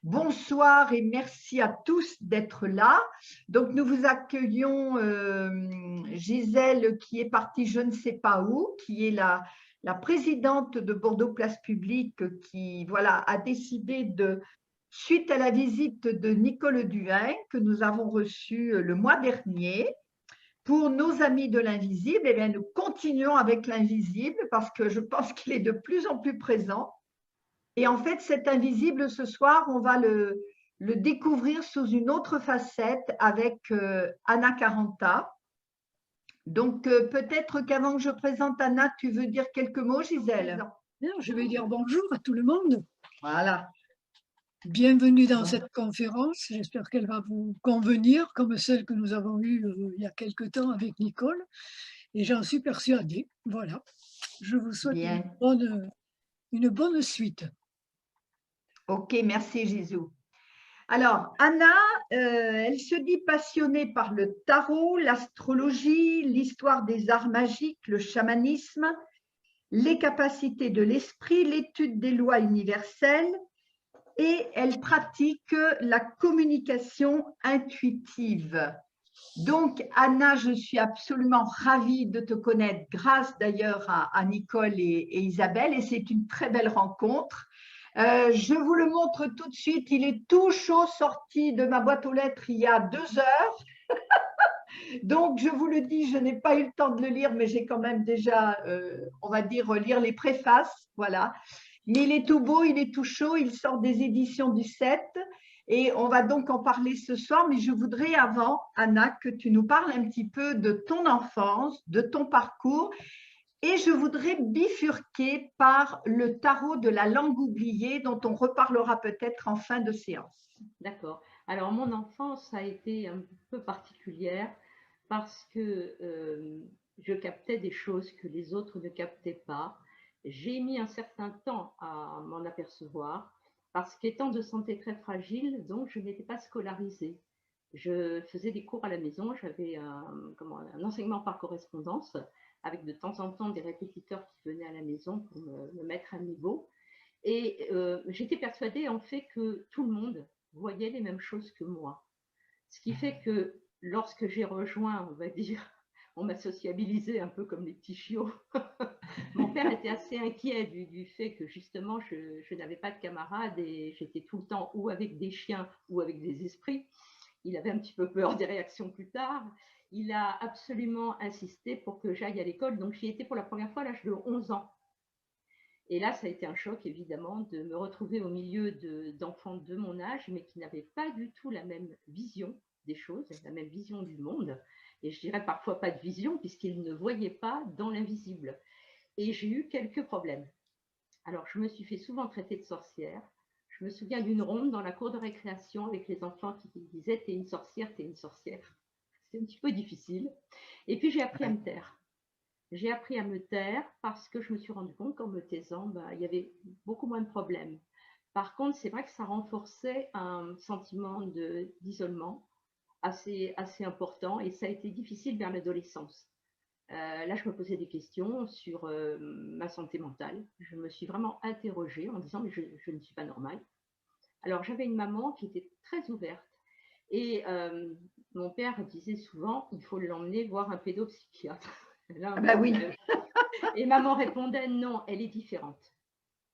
Bonsoir et merci à tous d'être là. Donc, nous vous accueillons Gisèle qui est partie je ne sais pas où, qui est la présidente de Bordeaux Place Publique qui voilà, a décidé de, suite à la visite de Nicole Duhain que nous avons reçue le mois dernier, pour nos amis de l'invisible, eh bien, nous continuons avec l'invisible parce que je pense qu'il est de plus en plus présent. Et en fait, cet invisible, ce soir, on va le découvrir sous une autre facette avec Anna Caranta. Donc, peut-être qu'avant que je présente Anna, tu veux dire quelques mots, Gisèle? Bien, je vais dire bonjour à tout le monde. Voilà. Bienvenue dans cette conférence. J'espère qu'elle va vous convenir, comme celle que nous avons eue il y a quelque temps avec Nicole. Et j'en suis persuadée. Voilà. Je vous souhaite Bien. une bonne suite. Ok, merci, Gisou. Alors, Anna, elle se dit passionnée par le tarot, l'astrologie, l'histoire des arts magiques, le chamanisme, les capacités de l'esprit, l'étude des lois universelles, et elle pratique la communication intuitive. Donc, Anna, je suis absolument ravie de te connaître grâce d'ailleurs à Nicole et Isabelle, et c'est une très belle rencontre. Je vous le montre tout de suite, il est tout chaud sorti de ma boîte aux lettres il y a 2 heures. Donc, je vous le dis, je n'ai pas eu le temps de le lire, mais j'ai quand même déjà, on va dire, lire les préfaces. Voilà. Mais il est tout beau, il est tout chaud, il sort des éditions du 7 et on va donc en parler ce soir. Mais je voudrais avant, Anna, que tu nous parles un petit peu de ton enfance, de ton parcours. Et je voudrais bifurquer par le tarot de la langue oubliée dont on reparlera peut-être en fin de séance. D'accord. Alors, mon enfance a été un peu particulière parce que je captais des choses que les autres ne captaient pas. J'ai mis un certain temps à m'en apercevoir parce qu'étant de santé très fragile, donc je n'étais pas scolarisée. Je faisais des cours à la maison, j'avais un enseignement par correspondance avec de temps en temps des répétiteurs qui venaient à la maison pour me mettre à niveau. Et j'étais persuadée en fait que tout le monde voyait les mêmes choses que moi. Ce qui fait que lorsque j'ai rejoint, on va dire, on m'a sociabilisé un peu comme les petits chiots. Mon père était assez inquiet du fait que justement je n'avais pas de camarades et j'étais tout le temps ou avec des chiens ou avec des esprits. Il avait un petit peu peur des réactions plus tard. Il a absolument insisté pour que j'aille à l'école. Donc j'y étais pour la première fois à l'âge de 11 ans. Et là, ça a été un choc, évidemment, de me retrouver au milieu d'enfants de mon âge, mais qui n'avaient pas du tout la même vision des choses, la même vision du monde. Et je dirais parfois pas de vision, puisqu'ils ne voyaient pas dans l'invisible. Et j'ai eu quelques problèmes. Alors, je me suis fait souvent traiter de sorcière. Je me souviens d'une ronde dans la cour de récréation avec les enfants qui disaient « t'es une sorcière, t'es une sorcière ». C'était un petit peu difficile. Et puis, j'ai appris à me taire. J'ai appris à me taire parce que je me suis rendu compte qu'en me taisant, il y avait beaucoup moins de problèmes. Par contre, c'est vrai que ça renforçait un sentiment d'isolement assez important et ça a été difficile vers l'adolescence. Là, je me posais des questions sur ma santé mentale. Je me suis vraiment interrogée en disant mais je ne suis pas normale. Alors, j'avais une maman qui était très ouverte et mon père disait souvent il faut l'emmener voir un pédopsychiatre. Là, Ah ben oui. Et maman répondait non, elle est différente.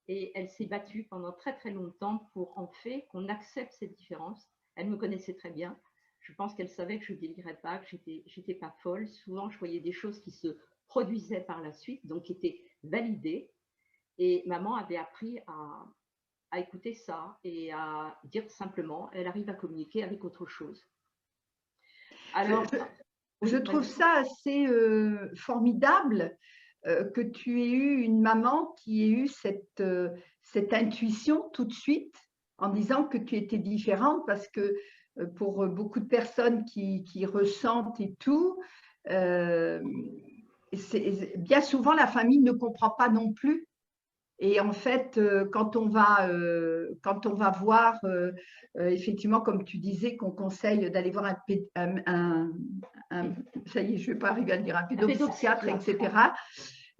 Et elle s'est battue pendant très très longtemps pour en fait qu'on accepte cette différence. Elle me connaissait très bien. Je pense qu'elle savait que je ne délirais pas, que j'étais pas folle. Souvent, je voyais des choses qui se produisaient par la suite, donc qui étaient validées. Et maman avait appris à écouter ça et à dire simplement, elle arrive à communiquer avec autre chose. Alors, je trouve ça assez formidable que tu aies eu une maman qui ait eu cette intuition tout de suite en disant que tu étais différente parce que pour beaucoup de personnes qui ressentent et tout, bien souvent la famille ne comprend pas non plus. Et en fait, quand on va voir, effectivement, comme tu disais, qu'on conseille d'aller voir ça y est, je ne vais pas arriver à le dire, un pédopsychiatre, etc.,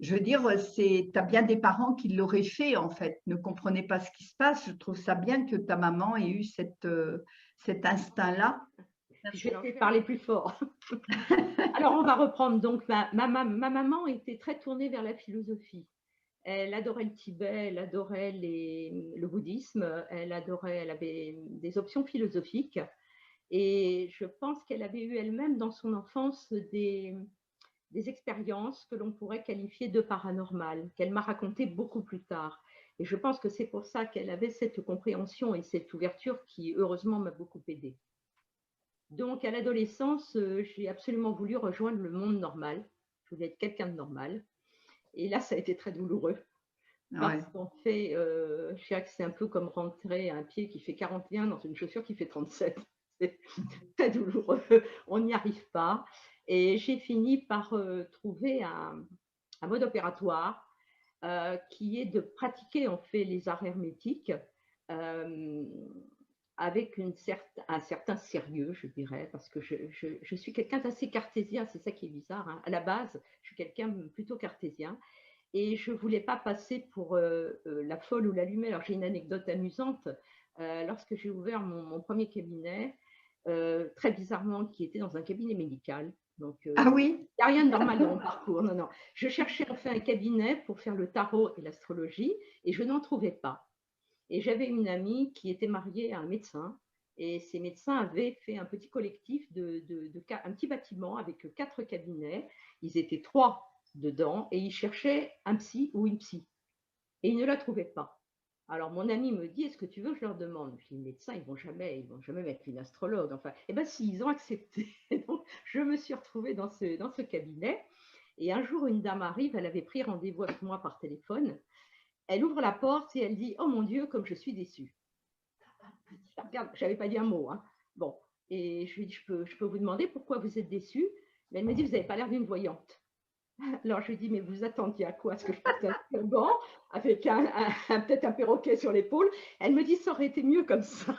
je veux dire, tu as bien des parents qui l'auraient fait, en fait, ne comprenaient pas ce qui se passe. Je trouve ça bien que ta maman ait eu cet instinct-là. Je vais essayer de parler plus fort. Alors, on va reprendre. Donc, ma maman était très tournée vers la philosophie. Elle adorait le Tibet, elle adorait le bouddhisme, elle avait des options philosophiques. Et je pense qu'elle avait eu elle-même dans son enfance des expériences que l'on pourrait qualifier de paranormales, qu'elle m'a racontées beaucoup plus tard. Et je pense que c'est pour ça qu'elle avait cette compréhension et cette ouverture qui, heureusement, m'a beaucoup aidée. Donc, à l'adolescence, j'ai absolument voulu rejoindre le monde normal. Je voulais être quelqu'un de normal. Et là, ça a été très douloureux. Parce qu'en fait, je dirais que c'est un peu comme rentrer un pied qui fait 41 dans une chaussure qui fait 37. C'est très douloureux. On n'y arrive pas. Et j'ai fini par trouver un mode opératoire qui est de pratiquer en fait les arts hermétiques avec un certain sérieux, je dirais, parce que je suis quelqu'un d'assez cartésien, c'est ça qui est bizarre. Hein. À la base, je suis quelqu'un plutôt cartésien. Et je ne voulais pas passer pour la folle ou l'allumée. Alors, j'ai une anecdote amusante. Lorsque j'ai ouvert mon premier cabinet, très bizarrement, qui était dans un cabinet médical. Donc, ah oui? Il n'y a rien de normal dans mon parcours. Non, non. Je cherchais en fait un cabinet pour faire le tarot et l'astrologie et je n'en trouvais pas. Et j'avais une amie qui était mariée à un médecin. Et ces médecins avaient fait un petit collectif, un petit bâtiment avec 4 cabinets. Ils étaient 3 dedans et ils cherchaient un psy ou une psy. Et ils ne la trouvaient pas. Alors mon ami me dit, est-ce que tu veux que je leur demande? Je dis, les médecins, ils vont jamais mettre une astrologue. Enfin, eh bien si, ils ont accepté. Donc je me suis retrouvée dans ce cabinet. Et un jour, une dame arrive, elle avait pris rendez-vous avec moi par téléphone. Elle ouvre la porte et elle dit, oh mon Dieu, comme je suis déçue. Regarde, je n'avais pas dit un mot. Hein. Bon, et je lui dis, je peux vous demander pourquoi vous êtes déçue? Mais elle me dit, vous n'avez pas l'air d'une voyante. Alors je lui dis, mais vous attendiez à quoi? Est-ce que je porte un turban avec peut-être un perroquet sur l'épaule? Elle me dit, ça aurait été mieux comme ça.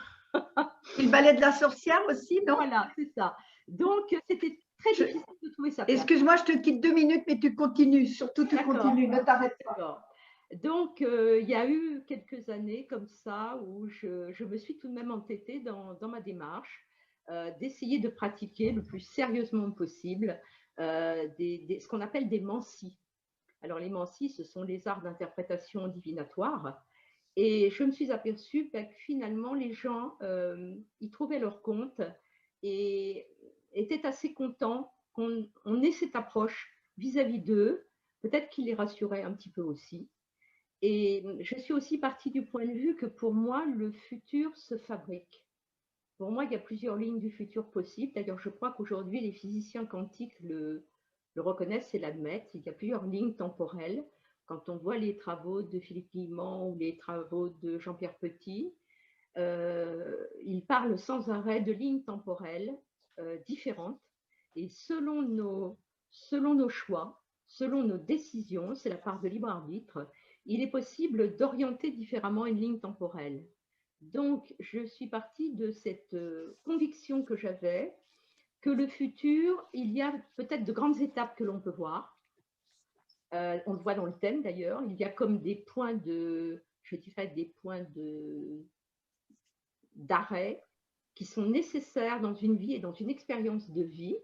Et le ballet de la sorcière aussi, non? Voilà, c'est ça. Donc, c'était très difficile de trouver sa place. Excuse-moi, je te quitte 2 minutes, mais tu continues. Surtout, tu continues, ne t'arrête pas. Donc, il y a eu quelques années comme ça où je me suis tout de même entêtée dans ma démarche d'essayer de pratiquer le plus sérieusement possible ce qu'on appelle des mancies. Alors, les mancies, ce sont les arts d'interprétation divinatoire. Et je me suis aperçue que finalement, les gens y trouvaient leur compte et étaient assez contents qu'on ait cette approche vis-à-vis d'eux, peut-être qu'il les rassurait un petit peu aussi. Et je suis aussi partie du point de vue que pour moi, le futur se fabrique. Pour moi, il y a plusieurs lignes du futur possibles. D'ailleurs, je crois qu'aujourd'hui, les physiciens quantiques le reconnaissent et l'admettent. Il y a plusieurs lignes temporelles. Quand on voit les travaux de Philippe Guillemont ou les travaux de Jean-Pierre Petit, ils parlent sans arrêt de lignes temporelles différentes. Et selon nos choix, selon nos décisions, c'est la part de libre arbitre, il est possible d'orienter différemment une ligne temporelle. Donc, je suis partie de cette conviction que j'avais que le futur, il y a peut-être de grandes étapes que l'on peut voir. On le voit dans le thème d'ailleurs. Il y a comme des points d'arrêt qui sont nécessaires dans une vie et dans une expérience de vie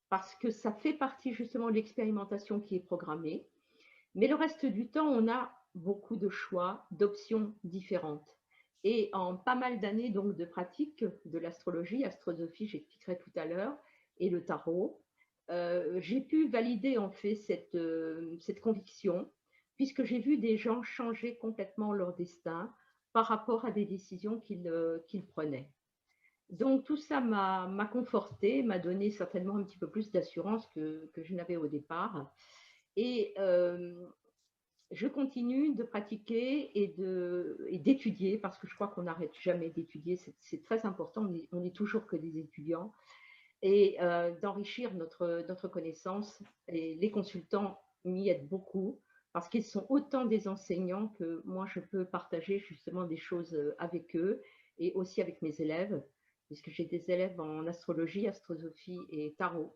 parce que ça fait partie justement de l'expérimentation qui est programmée. Mais le reste du temps, on a beaucoup de choix, d'options différentes. Et en pas mal d'années donc de pratique de l'astrologie, astrosophie, j'expliquerai tout à l'heure, et le tarot, j'ai pu valider en fait cette conviction, puisque j'ai vu des gens changer complètement leur destin par rapport à des décisions qu'ils prenaient. Donc tout ça m'a confortée, m'a donné certainement un petit peu plus d'assurance que je n'avais au départ. Et je continue de pratiquer et d'étudier, parce que je crois qu'on n'arrête jamais d'étudier, c'est très important, on est toujours que des étudiants, et d'enrichir notre connaissance. Et les consultants m'y aident beaucoup, parce qu'ils sont autant des enseignants que moi je peux partager justement des choses avec eux, et aussi avec mes élèves, puisque j'ai des élèves en astrologie, astrosophie et tarot.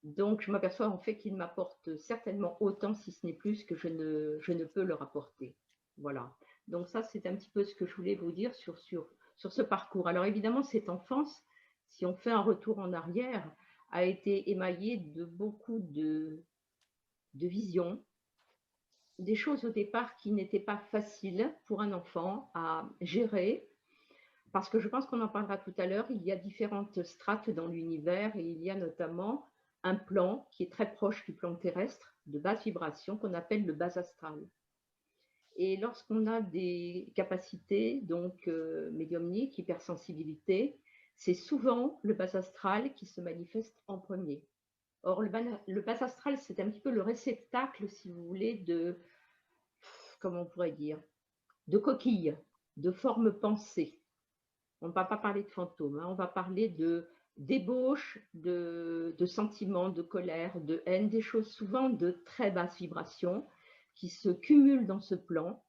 Donc, je m'aperçois en fait qu'il m'apporte certainement autant, si ce n'est plus, que je ne peux leur apporter. Voilà. Donc ça, c'est un petit peu ce que je voulais vous dire sur ce parcours. Alors évidemment, cette enfance, si on fait un retour en arrière, a été émaillée de beaucoup de visions, des choses au départ qui n'étaient pas faciles pour un enfant à gérer, parce que je pense qu'on en parlera tout à l'heure, il y a différentes strates dans l'univers et il y a notamment un plan qui est très proche du plan terrestre, de basse vibration, qu'on appelle le bas astral. Et lorsqu'on a des capacités, donc médiumniques, hypersensibilité, c'est souvent le bas astral qui se manifeste en premier. Or, le bas astral, c'est un petit peu le réceptacle, si vous voulez, de, comment on pourrait dire, de coquilles, de formes pensées. On ne va pas parler de fantômes, hein, on va parler de d'ébauche, de sentiments, de colère, de haine, des choses souvent de très basse vibration qui se cumulent dans ce plan.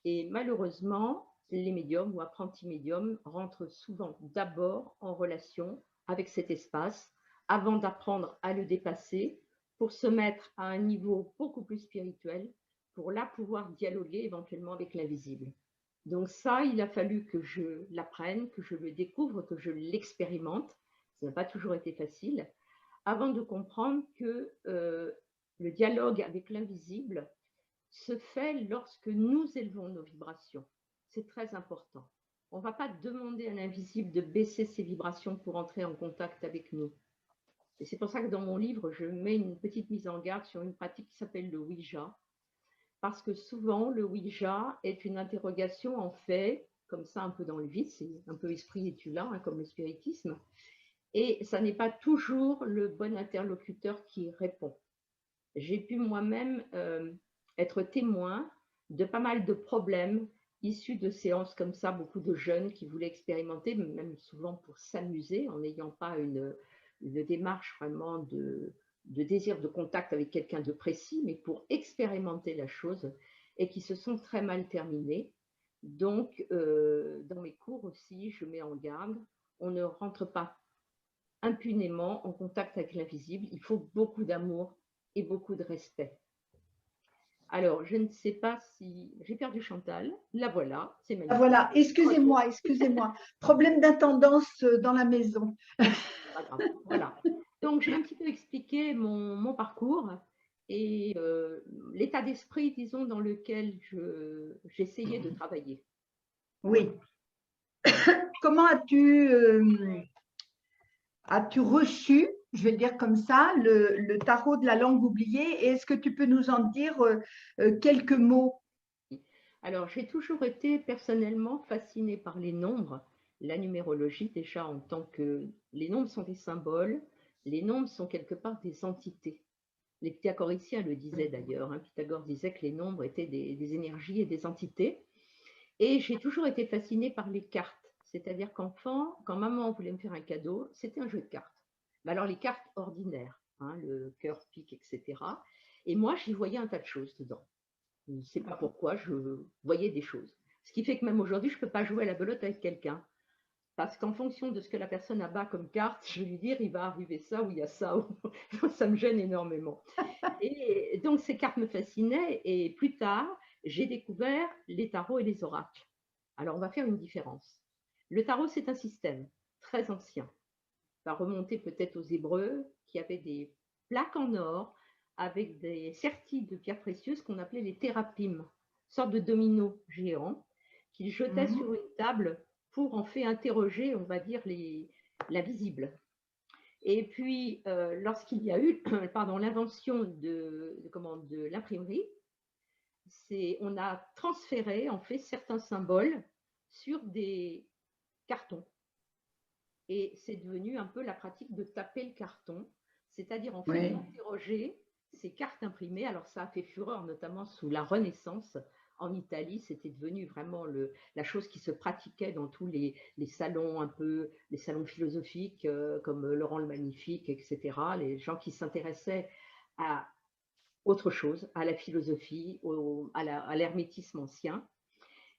Et malheureusement, les médiums ou apprentis médiums rentrent souvent d'abord en relation avec cet espace avant d'apprendre à le dépasser pour se mettre à un niveau beaucoup plus spirituel, pour là pouvoir dialoguer éventuellement avec l'invisible. Donc ça, il a fallu que je l'apprenne, que je le découvre, que je l'expérimente. Ça n'a pas toujours été facile, avant de comprendre que le dialogue avec l'invisible se fait lorsque nous élevons nos vibrations. C'est très important. On ne va pas demander à l'invisible de baisser ses vibrations pour entrer en contact avec nous. Et c'est pour ça que dans mon livre, je mets une petite mise en garde sur une pratique qui s'appelle le Ouija, parce que souvent, le Ouija est une interrogation en fait, comme ça un peu dans le vide, c'est un peu esprit et tu l'as, hein, comme le spiritisme, et ça n'est pas toujours le bon interlocuteur qui répond. J'ai pu moi-même être témoin de pas mal de problèmes issus de séances comme ça, beaucoup de jeunes qui voulaient expérimenter, même souvent pour s'amuser, en n'ayant pas une démarche vraiment de désir de contact avec quelqu'un de précis, mais pour expérimenter la chose, et qui se sont très mal terminés. Donc, dans mes cours aussi, je mets en garde, on ne rentre pas impunément en contact avec l'invisible, il faut beaucoup d'amour et beaucoup de respect. Alors, je ne sais pas si j'ai perdu Chantal. La voilà, c'est magnifique. Voilà, excusez-moi, excusez-moi. Problème d'intendance dans la maison. Pas grave. Voilà. Donc, j'ai un petit peu expliqué mon parcours et l'état d'esprit, disons, dans lequel j'essayais de travailler. Oui. Comment as-tu reçu, je vais le dire comme ça, le tarot de la langue oubliée? Et est-ce que tu peux nous en dire quelques mots? Alors, j'ai toujours été personnellement fascinée par les nombres, la numérologie déjà en tant que… Les nombres sont des symboles, les nombres sont quelque part des entités. Les pythagoriciens le disaient d'ailleurs, hein. Pythagore disait que les nombres étaient des énergies et des entités. Et j'ai toujours été fascinée par les cartes. C'est-à-dire qu'enfant, quand maman voulait me faire un cadeau, c'était un jeu de cartes. Mais alors les cartes ordinaires, hein, le cœur, pique, etc. Et moi, j'y voyais un tas de choses dedans. Je ne sais pas pourquoi, je voyais des choses. Ce qui fait que même aujourd'hui, je ne peux pas jouer à la belote avec quelqu'un. Parce qu'en fonction de ce que la personne a bas comme carte, je vais lui dire, il va arriver ça ou il y a ça. Ça me gêne énormément. Et donc, ces cartes me fascinaient. Et plus tard, j'ai découvert les tarots et les oracles. Alors, on va faire une différence. Le tarot, c'est un système très ancien. Ça va remonter peut-être aux Hébreux, qui avaient des plaques en or avec des serties de pierres précieuses qu'on appelait les thérapim, sorte de dominos géants qu'ils jetaient sur une table pour en fait interroger, on va dire, l'invisible. Et puis, lorsqu'il y a eu l'invention de l'imprimerie, on a transféré en fait certains symboles sur des cartons. Et c'est devenu un peu la pratique de taper le carton, c'est-à-dire en fait d'interroger ces cartes imprimées. Alors ça a fait fureur, notamment sous la Renaissance. En Italie, c'était devenu vraiment la chose qui se pratiquait dans tous les salons un peu, les salons philosophiques comme Laurent le Magnifique, etc. Les gens qui s'intéressaient à autre chose, à la philosophie, à l'hermétisme ancien.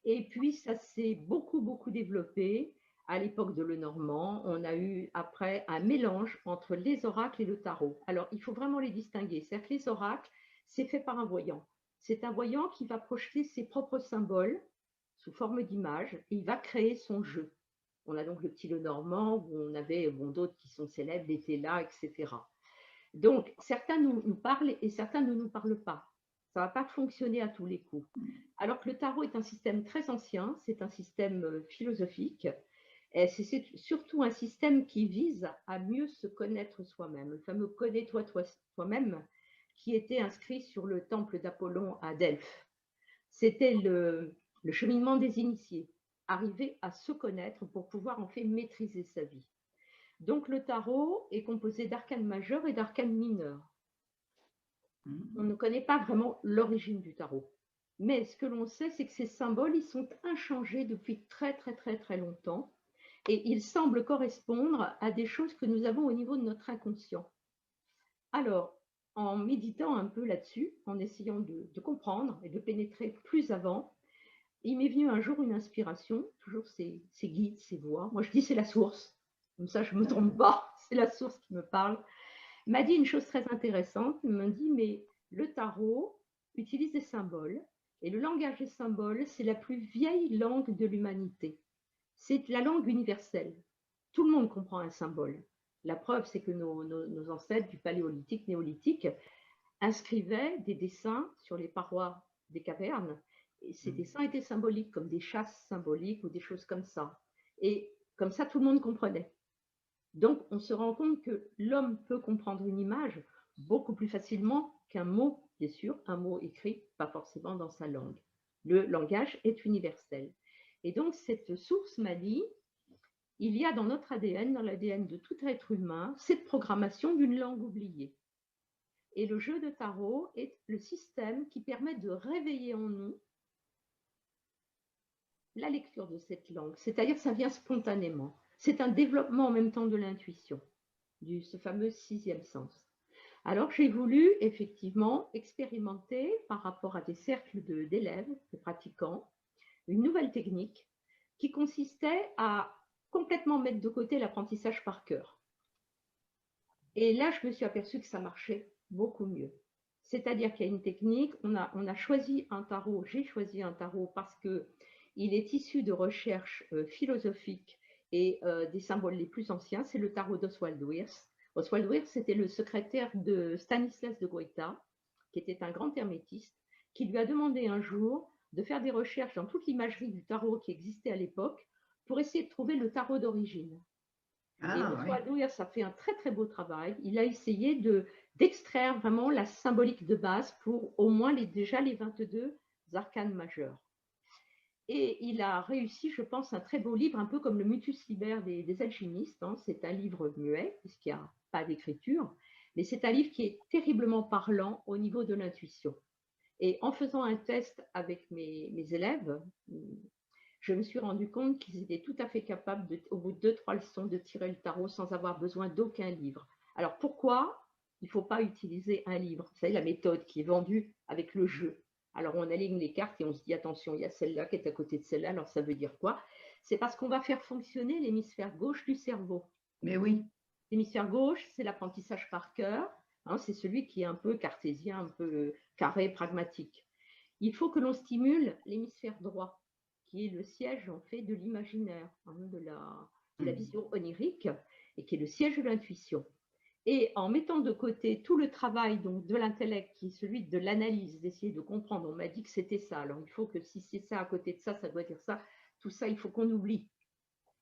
Et puis ça s'est beaucoup, beaucoup développé À l'époque de Lenormand, on a eu après un mélange entre les oracles et le tarot. Alors, il faut vraiment les distinguer. C'est-à-dire que les oracles, c'est fait par un voyant. C'est un voyant qui va projeter ses propres symboles sous forme d'images et il va créer son jeu. On a donc le petit Lenormand où on avait d'autres qui sont célèbres, les Télas, etc. Donc, certains nous parlent et certains ne nous parlent pas. Ça ne va pas fonctionner à tous les coups. Alors que le tarot est un système très ancien, c'est un système philosophique. C'est surtout un système qui vise à mieux se connaître soi-même, le fameux connais-toi toi-même qui était inscrit sur le temple d'Apollon à Delphes. C'était le cheminement des initiés, arriver à se connaître pour pouvoir en fait maîtriser sa vie. Donc le tarot est composé d'arcanes majeurs et d'arcanes mineurs. On ne connaît pas vraiment l'origine du tarot. Mais ce que l'on sait, c'est que ces symboles, ils sont inchangés depuis très très très très longtemps et ils semblent correspondre à des choses que nous avons au niveau de notre inconscient. Alors, en méditant un peu là-dessus, en essayant de comprendre et de pénétrer plus avant, il m'est venu un jour une inspiration, toujours ces guides, ces voix. Moi, je dis c'est la source. Comme ça, je ne me trompe pas. C'est la source qui me parle. Il m'a dit une chose très intéressante. Il m'a dit, mais le tarot utilise des symboles. Et le langage des symboles, c'est la plus vieille langue de l'humanité. C'est la langue universelle. Tout le monde comprend un symbole. La preuve, c'est que nos ancêtres du paléolithique, néolithique, inscrivaient des dessins sur les parois des cavernes. Et ces dessins étaient symboliques, comme des chasses symboliques ou des choses comme ça. Et comme ça, tout le monde comprenait. Donc, on se rend compte que l'homme peut comprendre une image beaucoup plus facilement qu'un mot, bien sûr, un mot écrit, pas forcément dans sa langue. Le langage est universel. Et donc, cette source m'a dit, il y a dans notre ADN, dans l'ADN de tout être humain, cette programmation d'une langue oubliée. Et le jeu de tarot est le système qui permet de réveiller en nous la lecture de cette langue. C'est-à-dire que ça vient spontanément. C'est un développement en même temps de l'intuition, ce fameux sixième sens. Alors, j'ai voulu effectivement expérimenter par rapport à des cercles d'élèves, de pratiquants, une nouvelle technique qui consistait à complètement mettre de côté l'apprentissage par cœur. Et là, je me suis aperçue que ça marchait beaucoup mieux. C'est-à-dire qu'il y a une technique, on a choisi un tarot, j'ai choisi un tarot parce qu'il est issu de recherches philosophiques et des symboles les plus anciens, c'est le tarot d'Oswald Wirth. Oswald Wirth, c'était le secrétaire de Stanislas de Gruyter, qui était un grand hermétiste, qui lui a demandé un jour de faire des recherches dans toute l'imagerie du tarot qui existait à l'époque pour essayer de trouver le tarot d'origine. Et Oswald Wirth a fait un très très beau travail. Il a essayé d'extraire vraiment la symbolique de base pour au moins déjà les 22 arcanes majeurs. Et il a réussi, je pense, un très beau livre, un peu comme le Mutus Liber des alchimistes. Hein. C'est un livre muet, puisqu'il n'y a pas d'écriture, mais c'est un livre qui est terriblement parlant au niveau de l'intuition. Et en faisant un test avec mes élèves, je me suis rendu compte qu'ils étaient tout à fait capables, au bout de 2-3 leçons, de tirer le tarot sans avoir besoin d'aucun livre. Alors pourquoi il ne faut pas utiliser un livre? Vous savez, la méthode qui est vendue avec le jeu. Alors on aligne les cartes et on se dit attention, il y a celle-là qui est à côté de celle-là, alors ça veut dire quoi? C'est parce qu'on va faire fonctionner l'hémisphère gauche du cerveau. Mais oui. L'hémisphère gauche, c'est l'apprentissage par cœur, hein, c'est celui qui est un peu cartésien, un peu carré, pragmatique. Il faut que l'on stimule l'hémisphère droit, qui est le siège en fait de l'imaginaire, hein, de la vision onirique, et qui est le siège de l'intuition. Et en mettant de côté tout le travail donc, de l'intellect, qui est celui de l'analyse, d'essayer de comprendre, on m'a dit que c'était ça, alors il faut que si c'est ça à côté de ça, ça doit dire ça, tout ça, il faut qu'on oublie.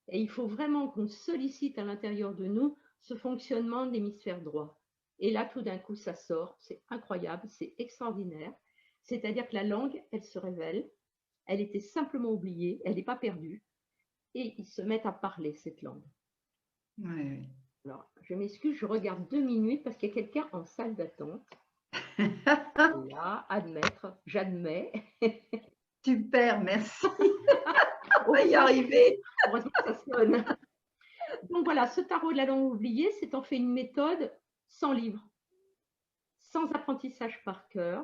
Et il faut vraiment qu'on sollicite à l'intérieur de nous ce fonctionnement de l'hémisphère droit. Et là, tout d'un coup, ça sort, c'est incroyable, c'est extraordinaire. C'est-à-dire que la langue, elle se révèle, elle était simplement oubliée, elle n'est pas perdue, et ils se mettent à parler cette langue. Ouais. Alors, je m'excuse, je regarde 2 minutes parce qu'il y a quelqu'un en salle d'attente. Là, admettre, j'admets. Super, merci. On va y arriver. Heureusement que ça sonne. Donc voilà, ce tarot de la langue oubliée, c'est en fait une méthode sans livre, sans apprentissage par cœur,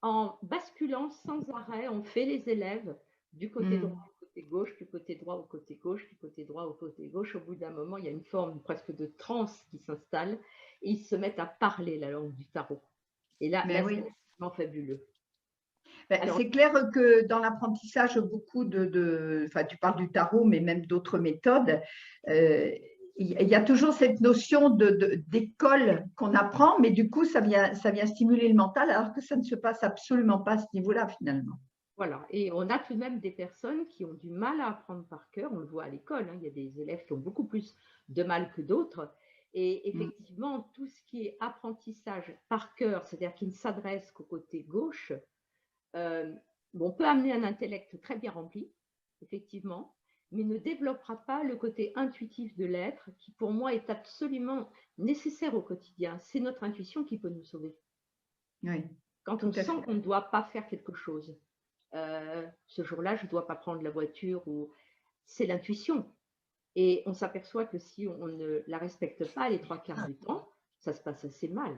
en basculant sans arrêt, on fait les élèves du côté droit au côté gauche, du côté droit au côté gauche, côté droit, au côté gauche, au bout d'un moment, il y a une forme presque de transe qui s'installe et ils se mettent à parler la langue du tarot. Et là, Mais là oui. c'est vraiment fabuleux. Ben, Alors, c'est clair que dans l'apprentissage, beaucoup enfin, tu parles du tarot, mais même d'autres méthodes, il y a toujours cette notion d'école qu'on apprend, mais du coup, ça vient stimuler le mental, alors que ça ne se passe absolument pas à ce niveau-là, finalement. voilà. Et on a tout de même des personnes qui ont du mal à apprendre par cœur. On le voit à l'école, hein. Il y a des élèves qui ont beaucoup plus de mal que d'autres. Et effectivement, tout ce qui est apprentissage par cœur, c'est-à-dire qui ne s'adresse qu'au côté gauche, on peut amener un intellect très bien rempli, effectivement, mais ne développera pas le côté intuitif de l'être qui, pour moi, est absolument nécessaire au quotidien. C'est notre intuition qui peut nous sauver. Oui, quand on sent qu'on ne doit pas faire quelque chose, ce jour-là, je ne dois pas prendre la voiture, ou c'est l'intuition. Et on s'aperçoit que si on ne la respecte pas les 3/4 du temps, ça se passe assez mal.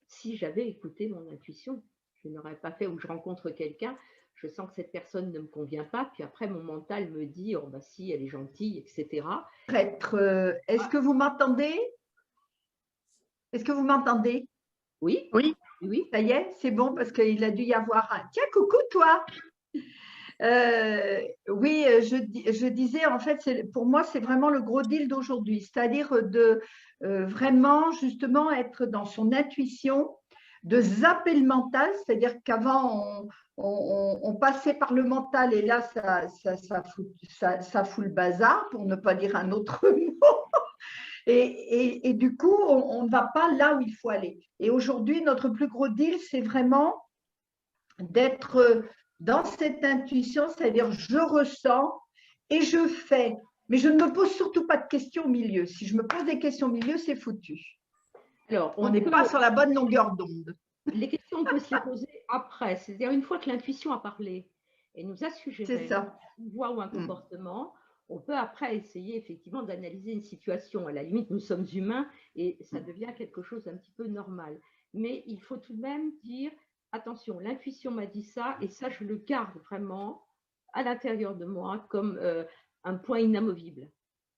Si j'avais écouté mon intuition, je n'aurais pas fait, ou je rencontre quelqu'un, je sens que cette personne ne me convient pas, puis après mon mental me dit, oh bah si, elle est gentille, etc. Est-ce que vous m'entendez? Est-ce que vous m'entendez? Oui, Oui. oui. Ça y est, c'est bon, parce qu'il a dû y avoir un… Tiens, coucou toi! Oui, je disais, en fait, pour moi, c'est vraiment le gros deal d'aujourd'hui, c'est-à-dire de vraiment, justement, être dans son intuition, de zapper le mental, c'est-à-dire qu'avant, on passait par le mental et là, ça fout le bazar, pour ne pas dire un autre mot. Et du coup, on ne va pas là où il faut aller. Et aujourd'hui, notre plus gros deal, c'est vraiment d'être dans cette intuition, c'est-à-dire je ressens et je fais. Mais je ne me pose surtout pas de questions au milieu. Si je me pose des questions au milieu, c'est foutu. Alors, on n'est pas sur la bonne longueur d'onde. Les questions, on peut se les poser après. C'est-à-dire, une fois que l'intuition a parlé et nous a suggéré une voie ou un comportement, on peut après essayer effectivement d'analyser une situation. À la limite, nous sommes humains et ça devient quelque chose d'un petit peu normal. Mais il faut tout de même dire, attention, l'intuition m'a dit ça et ça, je le garde vraiment à l'intérieur de moi comme un point inamovible.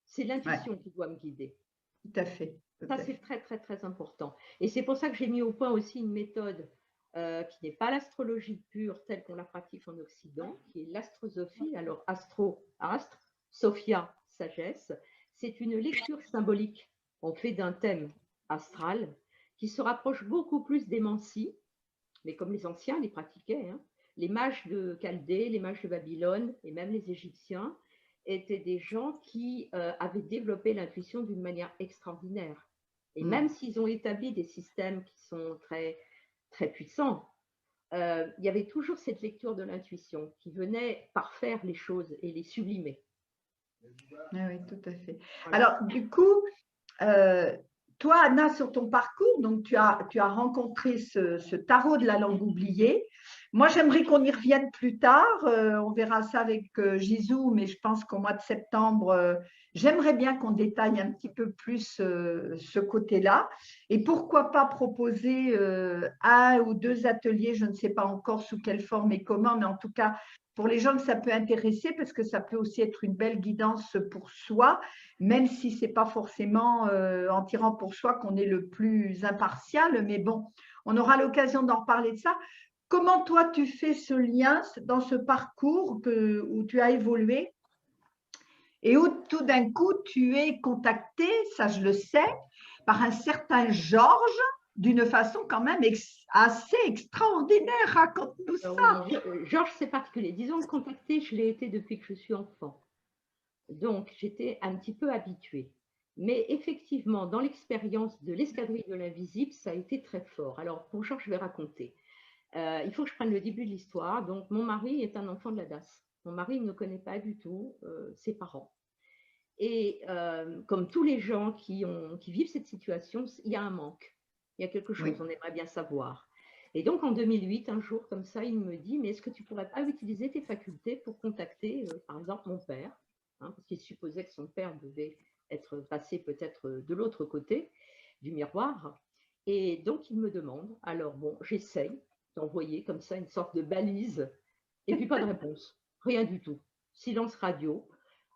C'est l'intuition qui doit me guider. Tout à fait. Ça, c'est très, très, très important. Et c'est pour ça que j'ai mis au point aussi une méthode qui n'est pas l'astrologie pure telle qu'on la pratique en Occident, qui est l'astrosophie. Alors, astro, astre, sophia, sagesse. C'est une lecture symbolique. On fait d'un thème astral qui se rapproche beaucoup plus des mansis, mais comme les anciens les pratiquaient, hein. Les mages de Chaldée, les mages de Babylone et même les Égyptiens étaient des gens qui avaient développé l'intuition d'une manière extraordinaire. Et même s'ils ont établi des systèmes qui sont très, très puissants, il y avait toujours cette lecture de l'intuition qui venait parfaire les choses et les sublimer. Oui, tout à fait. Voilà. Alors, du coup, toi, Anna, sur ton parcours, donc tu as rencontré ce tarot de la langue oubliée. Moi, j'aimerais qu'on y revienne plus tard. On verra ça avec Gisou, mais je pense qu'au mois de septembre, j'aimerais bien qu'on détaille un petit peu plus ce côté-là. Et pourquoi pas proposer un ou deux ateliers, je ne sais pas encore sous quelle forme et comment, mais en tout cas, pour les gens que ça peut intéresser, parce que ça peut aussi être une belle guidance pour soi, même si ce n'est pas forcément en tirant pour soi qu'on est le plus impartial, mais bon, on aura l'occasion d'en reparler de ça. Comment toi, tu fais ce lien dans ce parcours où tu as évolué et où tout d'un coup, tu es contacté, ça je le sais, par un certain Georges, d'une façon quand même assez extraordinaire. Raconte-nous ça. Oui, Georges, c'est particulier. Disons que contacté, je l'ai été depuis que je suis enfant. Donc, j'étais un petit peu habituée. Mais effectivement, dans l'expérience de l'escadrille de l'invisible, ça a été très fort. Alors, pour Georges, je vais raconter. Il faut que je prenne le début de l'histoire. Donc, mon mari est un enfant de la DAS. Mon mari ne connaît pas du tout ses parents. Et comme tous les gens qui vivent cette situation, il y a un manque. Il y a quelque chose, on aimerait bien savoir. Et donc, en 2008, un jour comme ça, il me dit, mais est-ce que tu ne pourrais pas utiliser tes facultés pour contacter, par exemple, mon père, hein, parce qu'il supposait que son père devait être passé peut-être de l'autre côté du miroir. Et donc, il me demande, alors bon, j'essaye d'envoyer comme ça une sorte de balise, et puis pas de réponse, rien du tout, silence radio.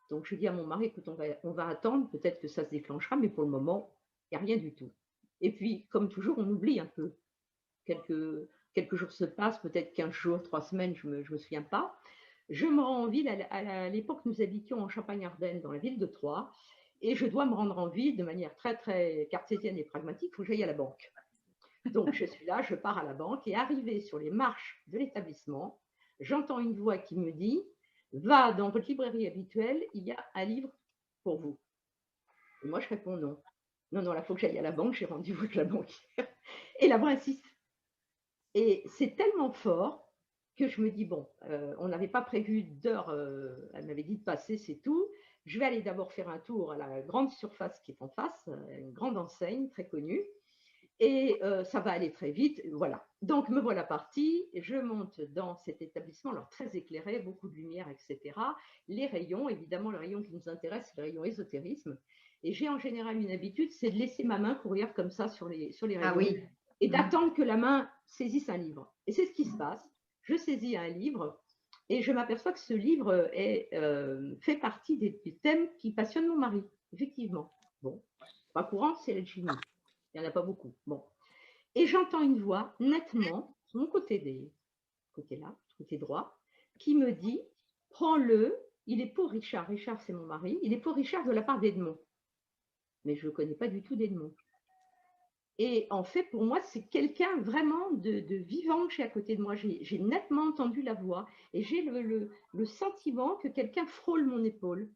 Donc, je dis à mon mari, écoute, on va attendre, peut-être que ça se déclenchera, mais pour le moment, il n'y a rien du tout. Et puis, comme toujours, on oublie un peu. Quelques jours se passent, peut-être 15 jours, 3 semaines, je me souviens pas. Je me rends en ville, à l'époque, nous habitions en Champagne-Ardenne, dans la ville de Troyes, et je dois me rendre en ville de manière très, très cartésienne et pragmatique, il faut que j'aille à la banque. Donc, je suis là, je pars à la banque, et arrivé sur les marches de l'établissement, j'entends une voix qui me dit « Va dans votre librairie habituelle, il y a un livre pour vous. » Et moi, je réponds non. Non, non, là, il faut que j'aille à la banque, j'ai rendez-vous avec la banquière. Et la voix insiste. Et c'est tellement fort que je me dis, bon, on n'avait pas prévu d'heure, elle m'avait dit de passer, c'est tout. Je vais aller d'abord faire un tour à la grande surface qui est en face, une grande enseigne très connue. Et ça va aller très vite, voilà. Donc, me voilà partie, je monte dans cet établissement, alors très éclairé, beaucoup de lumière, etc. Les rayons, évidemment, le rayon qui nous intéresse, c'est le rayon ésotérisme. Et j'ai en général une habitude, c'est de laisser ma main courir comme ça sur les rayons. Ah oui. Et d'attendre que la main saisisse un livre. Et c'est ce qui se passe. Je saisis un livre et je m'aperçois que ce livre fait partie des thèmes qui passionnent mon mari, effectivement. Bon, pas courant, c'est l'alchimie. Il n'y en a pas beaucoup. Bon. Et j'entends une voix nettement, sur mon côté là, côté droit, qui me dit « Prends-le, il est pour Richard. » Richard, c'est mon mari. Il est pour Richard de la part d'Edmond. Mais je ne connais pas du tout d'Edmond. Et en fait, pour moi, c'est quelqu'un vraiment de vivant que j'ai à côté de moi. J'ai nettement entendu la voix et j'ai le sentiment que quelqu'un frôle mon épaule.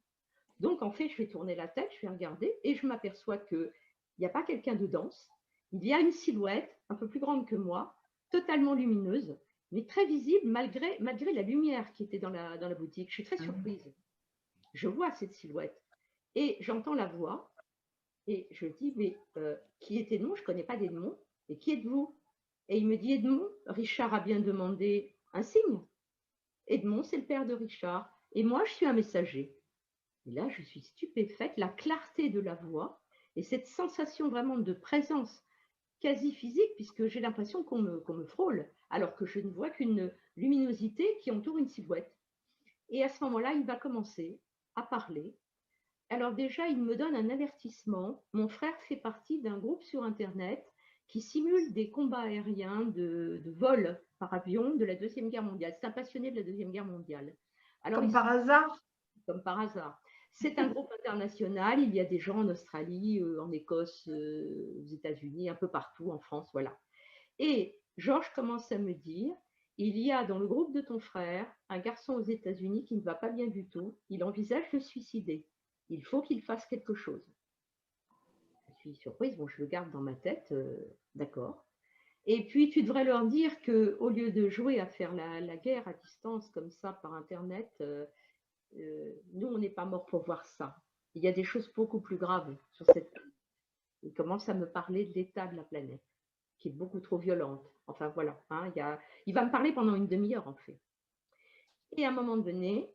Donc, en fait, je vais tourner la tête, je vais regarder et je m'aperçois qu'il n'y a pas quelqu'un de dense. Il y a une silhouette un peu plus grande que moi, totalement lumineuse, mais très visible malgré la lumière qui était dans la boutique. Je suis très surprise. Je vois cette silhouette et j'entends la voix. Et je dis, mais qui est Edmond? Je ne connais pas d'Edmond. Et qui êtes-vous? Et il me dit, Edmond, Richard a bien demandé un signe. Edmond, c'est le père de Richard. Et moi, je suis un messager. Et là, je suis stupéfaite, la clarté de la voix et cette sensation vraiment de présence quasi physique, puisque j'ai l'impression qu'on me frôle, alors que je ne vois qu'une luminosité qui entoure une silhouette. Et à ce moment-là, il va commencer à parler. Alors déjà, il me donne un avertissement. Mon frère fait partie d'un groupe sur Internet qui simule des combats aériens de vol par avion de la Deuxième Guerre mondiale. C'est un passionné de la Deuxième Guerre mondiale. Alors, Comme par hasard? Comme par hasard. C'est un groupe international. Il y a des gens en Australie, en Écosse, aux États-Unis, un peu partout, en France, voilà. Et Georges commence à me dire, il y a dans le groupe de ton frère un garçon aux États-Unis qui ne va pas bien du tout. Il envisage de se suicider. Il faut qu'il fasse quelque chose. Je suis surprise, bon, je le garde dans ma tête, d'accord. Et puis, tu devrais leur dire qu'au lieu de jouer à faire la guerre à distance comme ça par Internet, nous, on n'est pas morts pour voir ça. Il y a des choses beaucoup plus graves sur cette planète. Il commence à me parler de l'état de la planète, qui est beaucoup trop violente. Enfin, voilà. Hein, il va me parler pendant une demi-heure, en fait. Et à un moment donné,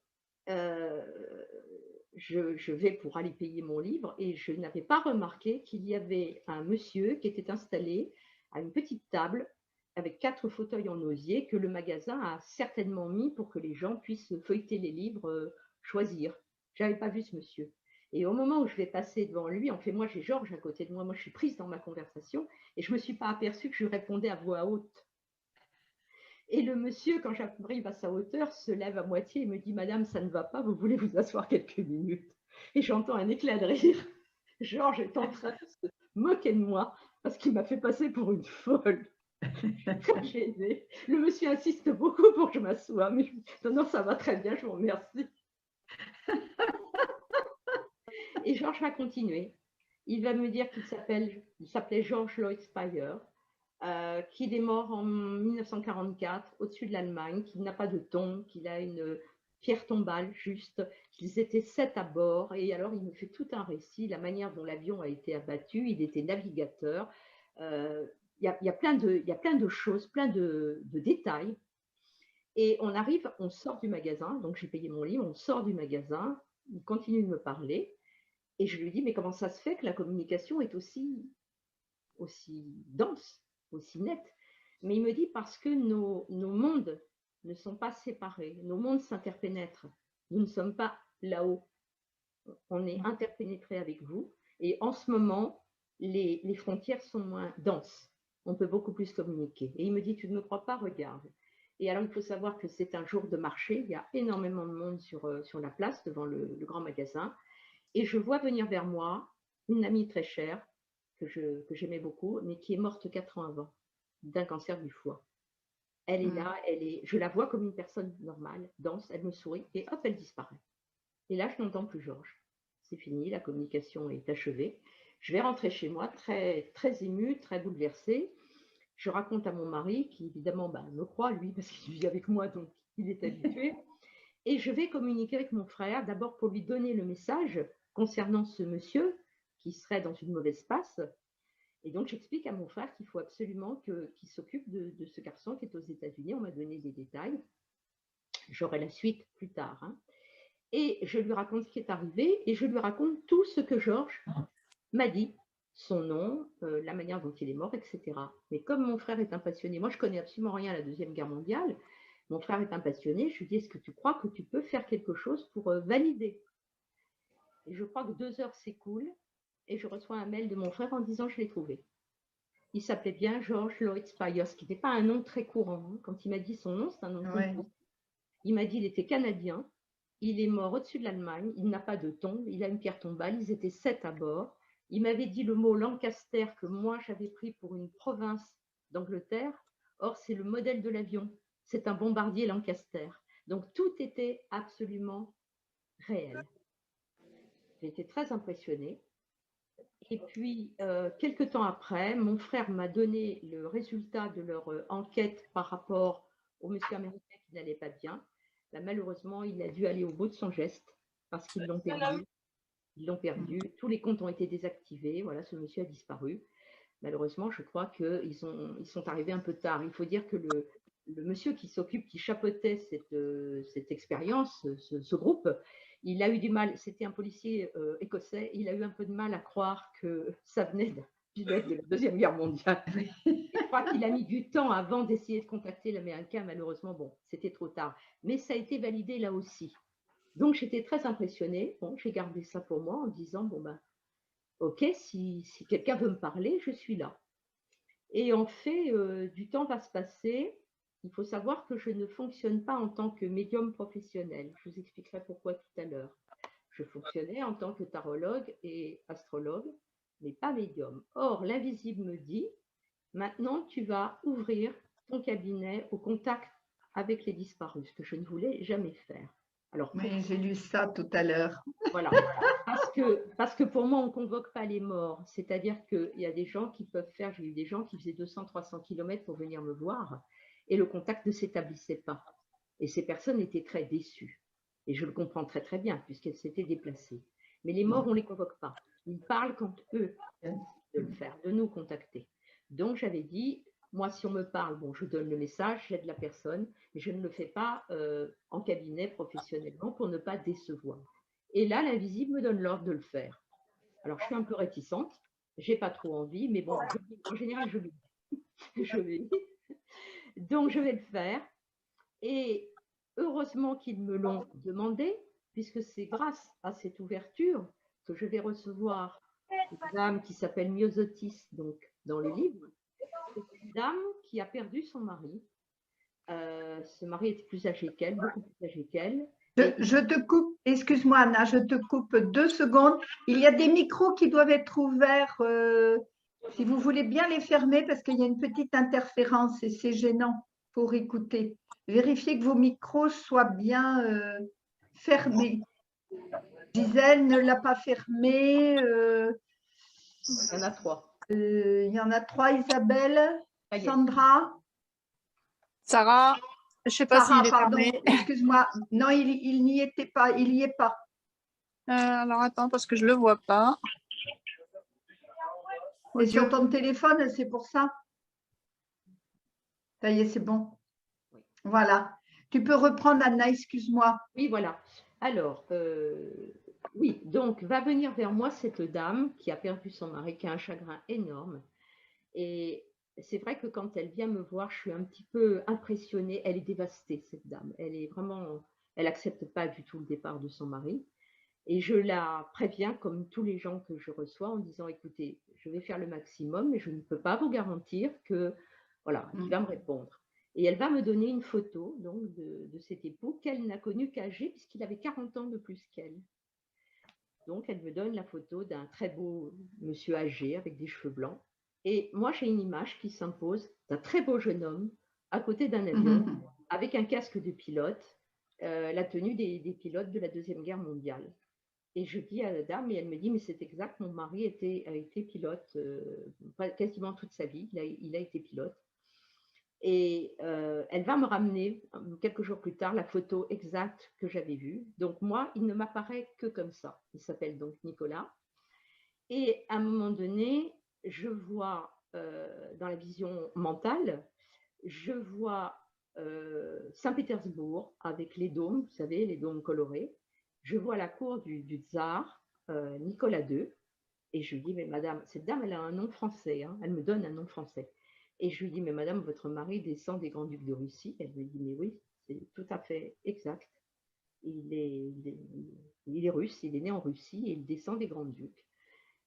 je vais pour aller payer mon livre et je n'avais pas remarqué qu'il y avait un monsieur qui était installé à une petite table avec 4 fauteuils en osier que le magasin a certainement mis pour que les gens puissent feuilleter les livres, choisir. Je n'avais pas vu ce monsieur. Et au moment où je vais passer devant lui, en fait, moi j'ai Georges à côté de moi, moi je suis prise dans ma conversation et je ne me suis pas aperçue que je répondais à voix haute. Et le monsieur, quand j'arrive à sa hauteur, se lève à moitié et me dit « Madame, ça ne va pas, vous voulez vous asseoir quelques minutes ?» Et j'entends un éclat de rire. Georges est en train de se moquer de moi parce qu'il m'a fait passer pour une folle. Très gênée. Le monsieur insiste beaucoup pour que je m'assoie, mais non, non, ça va très bien, je vous remercie. Et Georges va continuer. Il va me dire qu'il s'appelait George Lloyd Spire, qu'il est mort en 1944 au-dessus de l'Allemagne, qu'il n'a pas de tombe, qu'il a une pierre tombale juste, qu'ils étaient 7 à bord. Et alors, il me fait tout un récit, la manière dont l'avion a été abattu. Il était navigateur. Il y a plein de choses, plein de détails. Et on sort du magasin, donc j'ai payé mon livre, on sort du magasin, il continue de me parler. Et je lui dis, mais comment ça se fait que la communication est aussi dense, aussi nette? Mais il me dit, parce que nos mondes ne sont pas séparés, nos mondes s'interpénètrent. Nous ne sommes pas là-haut on est interpénétré avec vous. Et en ce moment, les frontières sont moins denses. On peut beaucoup plus communiquer. Et il me dit, tu ne me crois pas, regarde. Et alors, il faut savoir que c'est un jour de marché. Il y a énormément de monde sur la place, devant le grand magasin. Et je vois venir vers moi une amie très chère, que j'aimais beaucoup, mais qui est morte 4 ans avant, d'un cancer du foie. Elle est là, je la vois comme une personne normale, dense, elle me sourit, et hop, elle disparaît. Et là, je n'entends plus Georges. C'est fini, la communication est achevée. Je vais rentrer chez moi très, très émue, très bouleversée. Je raconte à mon mari, qui évidemment me croit, lui, parce qu'il vit avec moi, donc il est habitué. Et je vais communiquer avec mon frère, d'abord pour lui donner le message concernant ce monsieur qui serait dans une mauvaise passe. Et donc, j'explique à mon frère qu'il faut absolument qu'il s'occupe de ce garçon qui est aux États-Unis. On m'a donné des détails. J'aurai la suite plus tard. Hein. Et je lui raconte ce qui est arrivé et je lui raconte tout ce que Georges m'a dit, son nom, la manière dont il est mort, etc. Mais comme mon frère est un passionné, moi je connais absolument rien à la Deuxième Guerre mondiale, mon frère est un passionné, je lui dis, est-ce que tu crois que tu peux faire quelque chose pour valider? Et je crois que 2 heures s'écoulent et je reçois un mail de mon frère en disant, je l'ai trouvé. Il s'appelait bien George Lloyd Spires, qui n'était pas un nom très courant. Hein. Quand il m'a dit son nom, c'est un nom composé. Il m'a dit, il était canadien, il est mort au-dessus de l'Allemagne, il n'a pas de tombe, il a une pierre tombale, ils étaient 7 à bord. Il m'avait dit le mot Lancaster que moi j'avais pris pour une province d'Angleterre. Or, c'est le modèle de l'avion. C'est un bombardier Lancaster. Donc, tout était absolument réel. J'ai été très impressionnée. Et puis, quelques temps après, mon frère m'a donné le résultat de leur enquête par rapport au monsieur américain qui n'allait pas bien. Là, malheureusement, il a dû aller au bout de son geste parce qu'ils l'ont perdu. Ils l'ont perdu. Tous les comptes ont été désactivés. Voilà, ce monsieur a disparu. Malheureusement, je crois qu'ils sont arrivés un peu tard. Il faut dire que le monsieur qui chapeautait cette expérience, ce groupe, il a eu du mal, c'était un policier écossais, il a eu un peu de mal à croire que ça venait d'un pilote de la Deuxième Guerre mondiale. Je crois qu'il a mis du temps avant d'essayer de contacter l'Américain. Malheureusement, bon, c'était trop tard. Mais ça a été validé là aussi. Donc, j'étais très impressionnée. Bon, j'ai gardé ça pour moi en disant, bon, ok, si quelqu'un veut me parler, je suis là. Et en fait, du temps va se passer. Il faut savoir que je ne fonctionne pas en tant que médium professionnel. Je vous expliquerai pourquoi tout à l'heure. Je fonctionnais en tant que tarologue et astrologue, mais pas médium. Or, l'invisible me dit, maintenant, tu vas ouvrir ton cabinet au contact avec les disparus, ce que je ne voulais jamais faire. Alors, oui, j'ai lu ça tout à l'heure. Voilà, parce que pour moi, on ne convoque pas les morts. C'est-à-dire qu'il y a des gens qui peuvent faire, j'ai eu des gens qui faisaient 200-300 km pour venir me voir et le contact ne s'établissait pas. Et ces personnes étaient très déçues. Et je le comprends très très bien puisqu'elles s'étaient déplacées. Mais les morts, on ne les convoque pas. Ils parlent quand eux de le faire, de nous contacter. Donc j'avais dit, moi si on me parle, bon, je donne le message, j'aide la personne, mais je ne le fais pas en cabinet professionnellement pour ne pas décevoir. Et là, l'invisible me donne l'ordre de le faire. Alors je suis un peu réticente, j'ai pas trop envie, mais bon, en général je vais. Donc je vais le faire. Et heureusement qu'ils me l'ont demandé, puisque c'est grâce à cette ouverture que je vais recevoir une dame qui s'appelle Myosotis, donc dans le livre. C'est une dame qui a perdu son mari. Ce mari était plus âgé qu'elle, beaucoup plus âgé qu'elle. Je te coupe, excuse-moi Anna, je te coupe 2 secondes. Il y a des micros qui doivent être ouverts, si vous voulez bien les fermer, parce qu'il y a une petite interférence et c'est gênant pour écouter. Vérifiez que vos micros soient bien fermés. Gisèle ne l'a pas fermé. Il y en a 3. Il y en a 3, Isabelle, Sandra. Sarah, je ne sais pas s'il est fermé. Excuse-moi. Non, il n'y était pas. Il n'y est pas. Alors attends, parce que je ne le vois pas. Et sur ton téléphone, c'est pour ça. Ça y est, c'est bon. Oui. Voilà. Tu peux reprendre, Anna, excuse-moi. Oui, voilà. Alors, oui, donc va venir vers moi cette dame qui a perdu son mari, qui a un chagrin énorme. Et c'est vrai que quand elle vient me voir, je suis un petit peu impressionnée. Elle est dévastée, cette dame. Elle est vraiment, elle n'accepte pas du tout le départ de son mari. Et je la préviens, comme tous les gens que je reçois, en disant, écoutez, je vais faire le maximum, mais je ne peux pas vous garantir que, voilà, il va me répondre. Et elle va me donner une photo donc, de cet époux qu'elle n'a connu qu'âgé, puisqu'il avait 40 ans de plus qu'elle. Donc, elle me donne la photo d'un très beau monsieur âgé avec des cheveux blancs. Et moi, j'ai une image qui s'impose d'un très beau jeune homme à côté d'un avion avec un casque de pilote, la tenue des pilotes de la Deuxième Guerre mondiale. Et je dis à la dame, et elle me dit, mais c'est exact, mon mari a été pilote quasiment toute sa vie, il a été pilote. Et elle va me ramener quelques jours plus tard la photo exacte que j'avais vue. Donc moi, il ne m'apparaît que comme ça. Il s'appelle donc Nicolas. Et à un moment donné, je vois dans la vision mentale, je vois Saint-Pétersbourg avec les dômes, vous savez, les dômes colorés. Je vois la cour du tsar Nicolas II. Et je lui dis, mais madame, cette dame, elle a un nom français, hein, elle me donne un nom français. Et je lui dis, mais madame, votre mari descend des grands-ducs de Russie. Elle me dit, mais oui, c'est tout à fait exact. Il est russe, il est né en Russie et il descend des grands-ducs.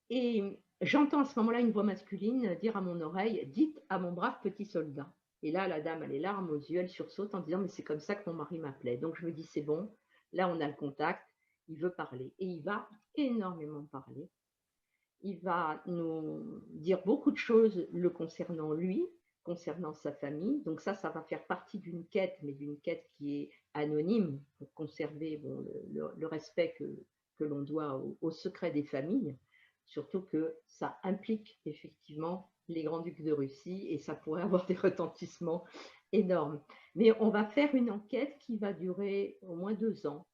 Et j'entends à ce moment-là une voix masculine dire à mon oreille, dites à mon brave petit soldat. Et là, la dame a les larmes aux yeux, elle sursaute en disant, mais c'est comme ça que mon mari m'appelait. Donc je me dis, c'est bon, là on a le contact, il veut parler. Et il va énormément parler. Il va nous dire beaucoup de choses le concernant lui, concernant sa famille. Donc ça va faire partie d'une quête, mais d'une quête qui est anonyme pour conserver le respect que l'on doit au secret des familles. Surtout que ça implique effectivement les grands-ducs de Russie et ça pourrait avoir des retentissements énormes. Mais on va faire une enquête qui va durer au moins 2 ans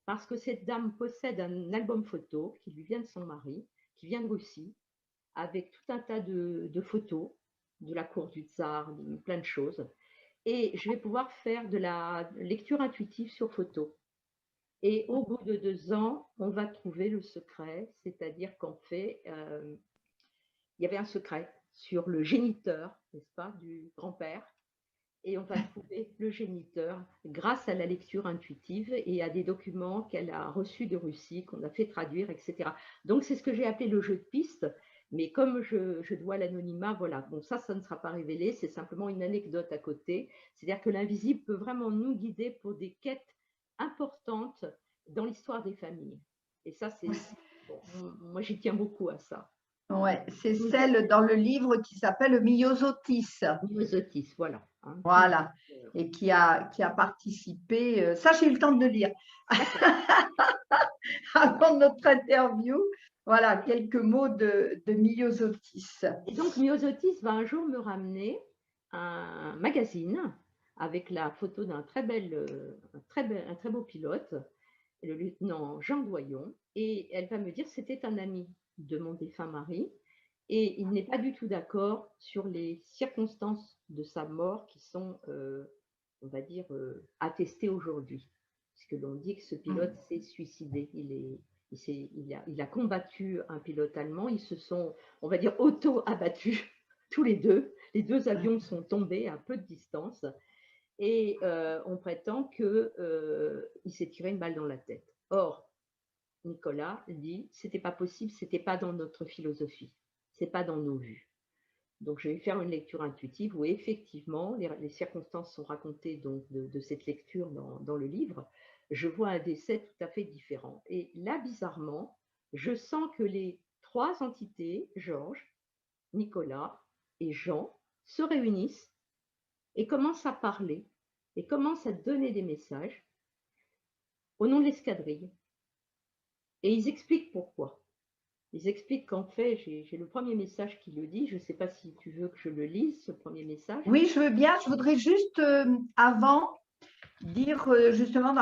parce que cette dame possède un album photo qui lui vient de son mari, qui vient de Russie, avec tout un tas de photos de la cour du tsar, plein de choses. Et je vais pouvoir faire de la lecture intuitive sur photo. Et au bout de 2 ans, on va trouver le secret, c'est-à-dire qu'en fait, il y avait un secret sur le géniteur, n'est-ce pas, du grand-père. Et on va trouver le géniteur grâce à la lecture intuitive et à des documents qu'elle a reçus de Russie, qu'on a fait traduire, etc. Donc, c'est ce que j'ai appelé le jeu de piste. Mais comme je dois l'anonymat, voilà. Bon, ça ne sera pas révélé, c'est simplement une anecdote à côté. C'est-à-dire que l'invisible peut vraiment nous guider pour des quêtes importantes dans l'histoire des familles. Et ça, bon, moi, j'y tiens beaucoup à ça. Ouais, c'est celle dans le livre qui s'appelle Myosotis. Myosotis, voilà. Hein. Voilà, et qui a participé. Ça, j'ai eu le temps de le lire avant notre interview. Voilà, quelques mots de Myosotis. Et donc, Myosotis va un jour me ramener un magazine avec la photo d'un très beau pilote, le lieutenant Jean Doyon, et elle va me dire c'était un ami de mon défunt mari, et il n'est pas du tout d'accord sur les circonstances de sa mort qui sont, on va dire, attestées aujourd'hui. Puisque l'on dit que ce pilote s'est suicidé. Il a combattu un pilote allemand. Ils se sont, on va dire, auto-abattus tous les deux. Les 2 avions sont tombés à peu de distance. Et on prétend qu'il s'est tiré une balle dans la tête. Or, Nicolas dit, c'était pas possible, c'était pas dans notre philosophie, c'est pas dans nos vues. Donc, je vais faire une lecture intuitive où effectivement, les circonstances sont racontées donc, de cette lecture dans le livre. Je vois un décès tout à fait différent. Et là, bizarrement, je sens que les 3 entités, Georges, Nicolas et Jean, se réunissent et commencent à parler et commencent à donner des messages au nom de l'escadrille. Et ils expliquent pourquoi. Ils expliquent qu'en fait, j'ai le premier message qui le dit. Je ne sais pas si tu veux que je le lise, ce premier message. Oui, je veux bien. Je voudrais juste, avant, dire justement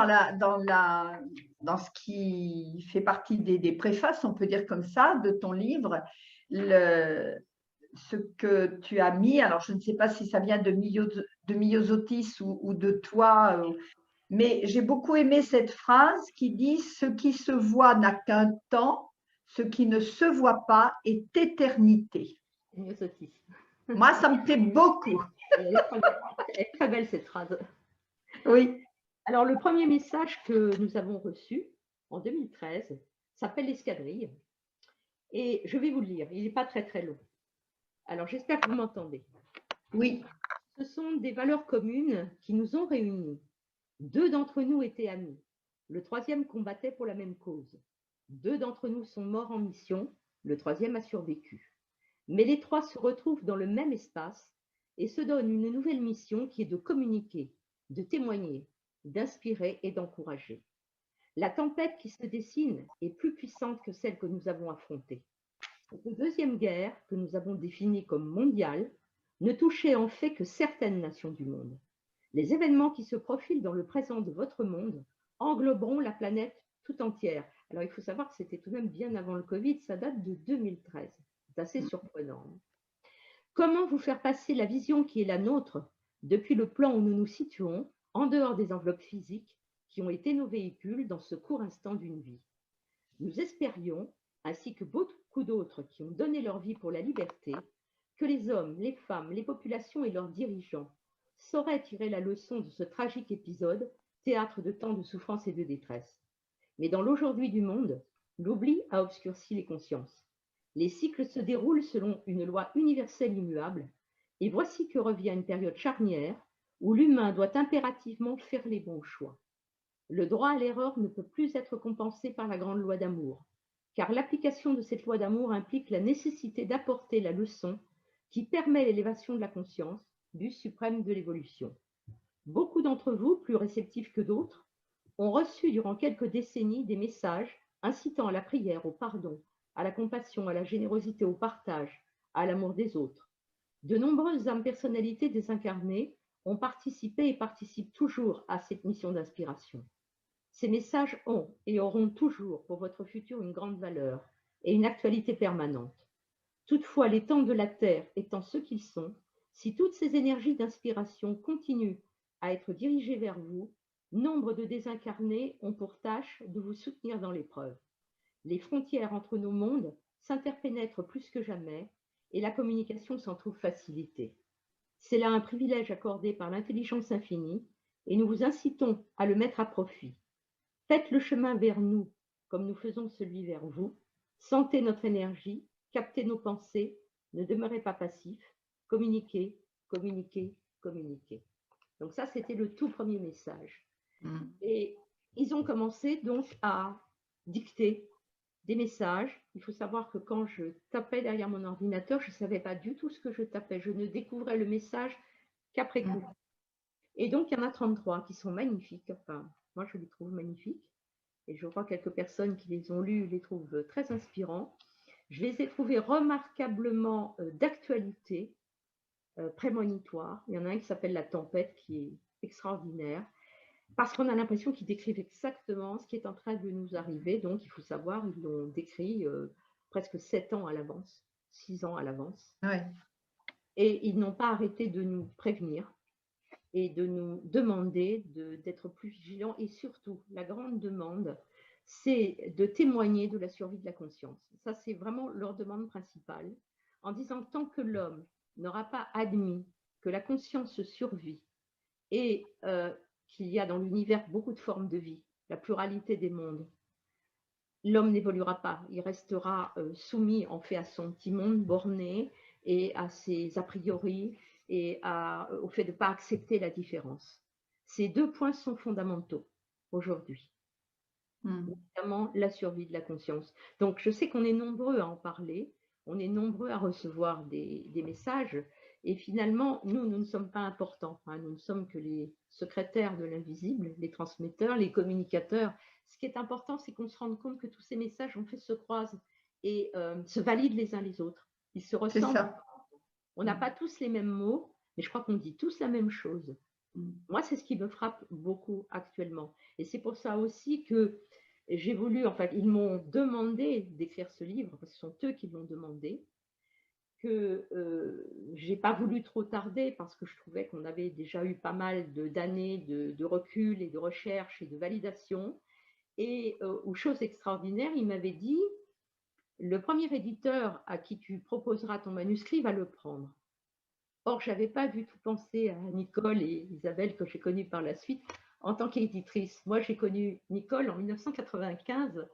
dans ce qui fait partie des préfaces, on peut dire comme ça, de ton livre, ce que tu as mis. Alors, je ne sais pas si ça vient de Myosotis ou de toi, mais j'ai beaucoup aimé cette phrase qui dit « Ce qui se voit n'a qu'un temps, ce qui ne se voit pas est éternité. » Myosotis. Moi, ça me plaît beaucoup. Elle est très belle cette phrase. Oui. Alors, le premier message que nous avons reçu, en 2013, s'appelle L'Escadrille. Et je vais vous le lire, il n'est pas très très long. Alors j'espère que vous m'entendez. Oui. Ce sont des valeurs communes qui nous ont réunis. 2 d'entre nous étaient amis. Le 3e combattait pour la même cause. 2 d'entre nous sont morts en mission. Le 3e a survécu. Mais les 3 se retrouvent dans le même espace et se donnent une nouvelle mission qui est de communiquer, de témoigner, d'inspirer et d'encourager. La tempête qui se dessine est plus puissante que celle que nous avons affrontée. Cette 2e guerre, que nous avons définie comme mondiale, ne touchait en fait que certaines nations du monde. Les événements qui se profilent dans le présent de votre monde engloberont la planète tout entière. Alors, il faut savoir que c'était tout de même bien avant le Covid, ça date de 2013. C'est assez surprenant. Comment vous faire passer la vision qui est la nôtre depuis le plan où nous nous situons, en dehors des enveloppes physiques qui ont été nos véhicules dans ce court instant d'une vie? Nous espérions, ainsi que beaucoup d'autres qui ont donné leur vie pour la liberté, que les hommes, les femmes, les populations et leurs dirigeants sauraient tirer la leçon de ce tragique épisode, théâtre de tant de souffrance et de détresse. Mais dans l'aujourd'hui du monde, l'oubli a obscurci les consciences. Les cycles se déroulent selon une loi universelle immuable, et voici que revient une période charnière où l'humain doit impérativement faire les bons choix. Le droit à l'erreur ne peut plus être compensé par la grande loi d'amour, car l'application de cette loi d'amour implique la nécessité d'apporter la leçon qui permet l'élévation de la conscience, but suprême de l'évolution. Beaucoup d'entre vous, plus réceptifs que d'autres, ont reçu durant quelques décennies des messages incitant à la prière, au pardon, à la compassion, à la générosité, au partage, à l'amour des autres. De nombreuses âmes personnalités désincarnées ont participé et participent toujours à cette mission d'inspiration. Ces messages ont et auront toujours pour votre futur une grande valeur et une actualité permanente. Toutefois, les temps de la Terre étant ceux qu'ils sont, si toutes ces énergies d'inspiration continuent à être dirigées vers vous, nombre de désincarnés ont pour tâche de vous soutenir dans l'épreuve. Les frontières entre nos mondes s'interpénètrent plus que jamais et la communication s'en trouve facilitée. C'est là un privilège accordé par l'intelligence infinie et nous vous incitons à le mettre à profit. Faites le chemin vers nous comme nous faisons celui vers vous. Sentez notre énergie, captez nos pensées, ne demeurez pas passifs, communiquez, communiquez, communiquez. Donc ça, c'était le tout premier message. Et ils ont commencé donc à dicter des messages. Il faut savoir que quand je tapais derrière mon ordinateur, je ne savais pas du tout ce que je tapais. Je ne découvrais le message qu'après coup. Et donc, il y en a 33 qui sont magnifiques. Enfin, moi, je les trouve magnifiques. Et je crois que quelques personnes qui les ont lus les trouvent très inspirants. Je les ai trouvés remarquablement d'actualité, prémonitoire. Il y en a un qui s'appelle La Tempête, qui est extraordinaire, parce qu'on a l'impression qu'ils décrivent exactement ce qui est en train de nous arriver. Donc, il faut savoir, ils l'ont décrit presque 7 ans à l'avance, 6 ans à l'avance. Ouais. Et ils n'ont pas arrêté de nous prévenir et de nous demander d'être plus vigilants. Et surtout, la grande demande, c'est de témoigner de la survie de la conscience. Ça, c'est vraiment leur demande principale, en disant tant que l'homme n'aura pas admis que la conscience survit et qu'il y a dans l'univers beaucoup de formes de vie, la pluralité des mondes, l'homme n'évoluera pas. Il restera soumis en fait à son petit monde borné et à ses a priori et au fait de ne pas accepter la différence. Ces 2 points sont fondamentaux aujourd'hui. Notamment la survie de la conscience. Donc, je sais qu'on est nombreux à en parler, on est nombreux à recevoir des messages, et finalement, nous ne sommes pas importants. Hein, nous ne sommes que les secrétaires de l'invisible, les transmetteurs, les communicateurs. Ce qui est important, c'est qu'on se rende compte que tous ces messages, en fait, se croisent et se valident les uns les autres. Ils se ressemblent. On n'a pas tous les mêmes mots, mais je crois qu'on dit tous la même chose. Moi, c'est ce qui me frappe beaucoup actuellement. Et c'est pour ça aussi que j'ai voulu, en fait, ils m'ont demandé d'écrire ce livre, parce que ce sont eux qui l'ont demandé, que je n'ai pas voulu trop tarder, parce que je trouvais qu'on avait déjà eu pas mal d'années de recul et de recherche et de validation. Et chose extraordinaire, il m'avait dit, le premier éditeur à qui tu proposeras ton manuscrit va le prendre. Or, je n'avais pas du tout pensé à Nicole et Isabelle que j'ai connues par la suite en tant qu'éditrice. Moi, j'ai connu Nicole en 1995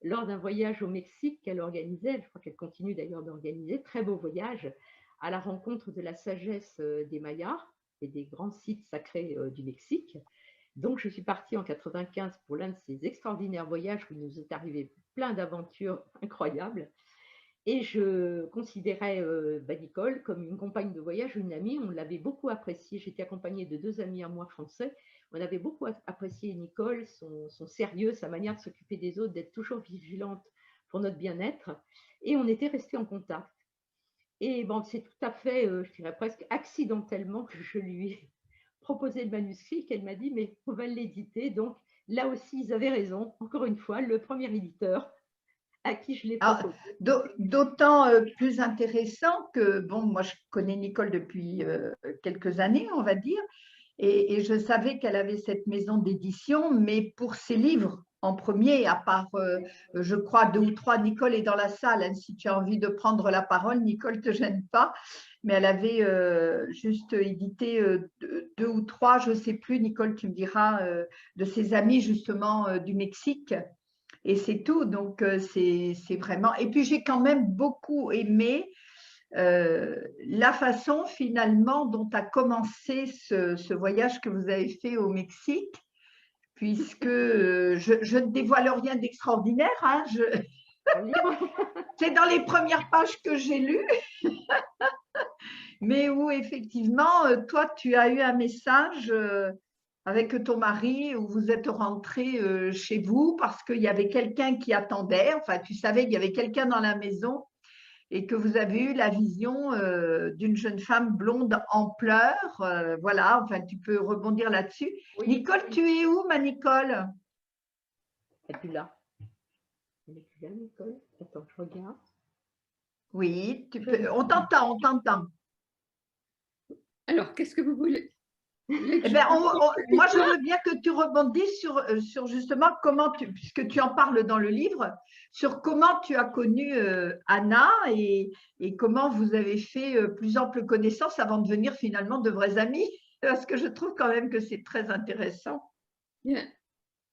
lors d'un voyage au Mexique qu'elle organisait, je crois qu'elle continue d'ailleurs d'organiser, très beau voyage, à la rencontre de la sagesse des Mayas et des grands sites sacrés du Mexique. Donc, je suis partie en 95 pour l'un de ces extraordinaires voyages où il nous est arrivé plein d'aventures incroyables. Et je considérais Nicole comme une compagne de voyage, une amie. On l'avait beaucoup appréciée. J'étais accompagnée de 2 amis à moi français. On avait beaucoup apprécié Nicole, son sérieux, sa manière de s'occuper des autres, d'être toujours vigilante pour notre bien-être. Et on était restés en contact. Et bon, c'est tout à fait, je dirais presque accidentellement que je lui ai proposé le manuscrit, qu'elle m'a dit, mais on va l'éditer. Donc là aussi, ils avaient raison. Encore une fois, le premier éditeur à qui je l'ai proposé. D'autant plus intéressant que, bon, moi je connais Nicole depuis quelques années, on va dire, et je savais qu'elle avait cette maison d'édition, mais pour ses livres en premier, à part, je crois, 2 ou 3, Nicole est dans la salle, hein, si tu as envie de prendre la parole, Nicole, ne te gêne pas, mais elle avait juste édité 2 ou 3, je ne sais plus, Nicole, tu me diras, de ses amis justement du Mexique. Et c'est tout, donc c'est vraiment… Et puis j'ai quand même beaucoup aimé la façon finalement dont a commencé ce voyage que vous avez fait au Mexique, puisque je ne dévoile rien d'extraordinaire, hein, c'est dans les premières pages que j'ai lues, mais où effectivement, toi, tu as eu un message avec ton mari où vous êtes rentré chez vous parce qu'il y avait quelqu'un qui attendait, enfin tu savais qu'il y avait quelqu'un dans la maison et que vous avez eu la vision d'une jeune femme blonde en pleurs. Voilà, enfin tu peux rebondir là-dessus. Oui. Nicole, tu es où, ma Nicole? Elle n'est plus là. Elle n'est plus là, Nicole. Attends, je regarde. Oui, tu peux. On t'entend, on t'entend. Alors, qu'est-ce que vous voulez? Eh ben, moi, je veux bien que tu rebondisses sur justement comment puisque tu en parles dans le livre, sur comment tu as connu Anna et comment vous avez fait plus ample connaissance avant de devenir finalement de vrais amis, parce que je trouve quand même que c'est très intéressant.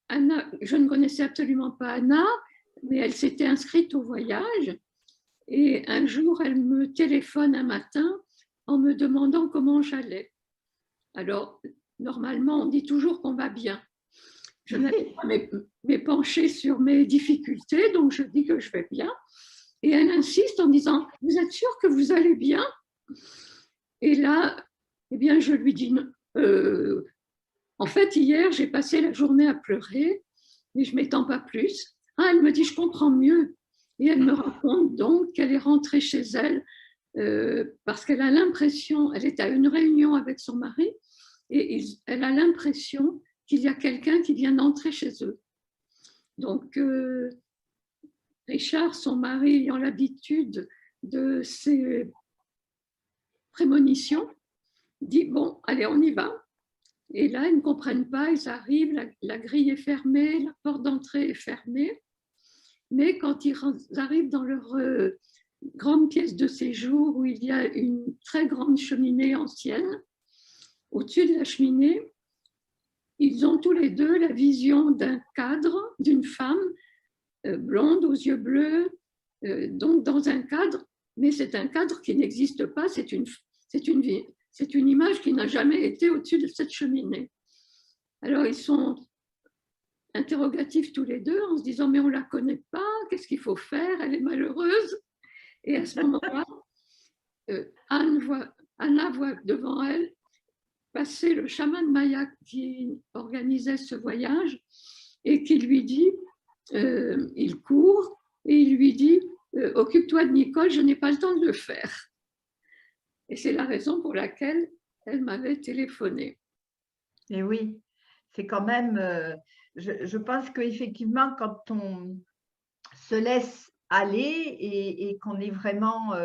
Anna, je ne connaissais absolument pas Anna, mais elle s'était inscrite au voyage et un jour, elle me téléphone un matin en me demandant comment j'allais. Alors, normalement, on dit toujours qu'on va bien. Je n'avais pas m'épancher sur mes difficultés, donc je dis que je vais bien. Et elle insiste en disant, vous êtes sûr que vous allez bien? Et là, eh bien, je lui dis, en fait, hier, j'ai passé la journée à pleurer, mais je ne m'étends pas plus. Ah, elle me dit, je comprends mieux. Et elle me raconte donc qu'elle est rentrée chez elle parce qu'elle a l'impression, elle est à une réunion avec son mari, et elle a l'impression qu'il y a quelqu'un qui vient d'entrer chez eux. Donc, Richard, son mari, ayant l'habitude de ces prémonitions, dit, bon, allez, on y va. Et là, ils ne comprennent pas, ils arrivent, la grille est fermée, la porte d'entrée est fermée. Mais quand ils arrivent dans leur grande pièce de séjour, où il y a une très grande cheminée ancienne, au-dessus de la cheminée, ils ont tous les deux la vision d'un cadre, d'une femme blonde aux yeux bleus, donc dans un cadre, mais c'est un cadre qui n'existe pas, c'est une image qui n'a jamais été au-dessus de cette cheminée. Alors ils sont interrogatifs tous les deux en se disant mais on ne la connaît pas, qu'est-ce qu'il faut faire, elle est malheureuse. Et à ce moment-là, Anna voit devant elle passer le chaman maya qui organisait ce voyage et qui lui dit, il court et il lui dit, occupe-toi de Nicole, je n'ai pas le temps de le faire. Et c'est la raison pour laquelle elle m'avait téléphoné. Et oui, c'est quand même, je pense qu'effectivement, quand on se laisse aller et qu'on est vraiment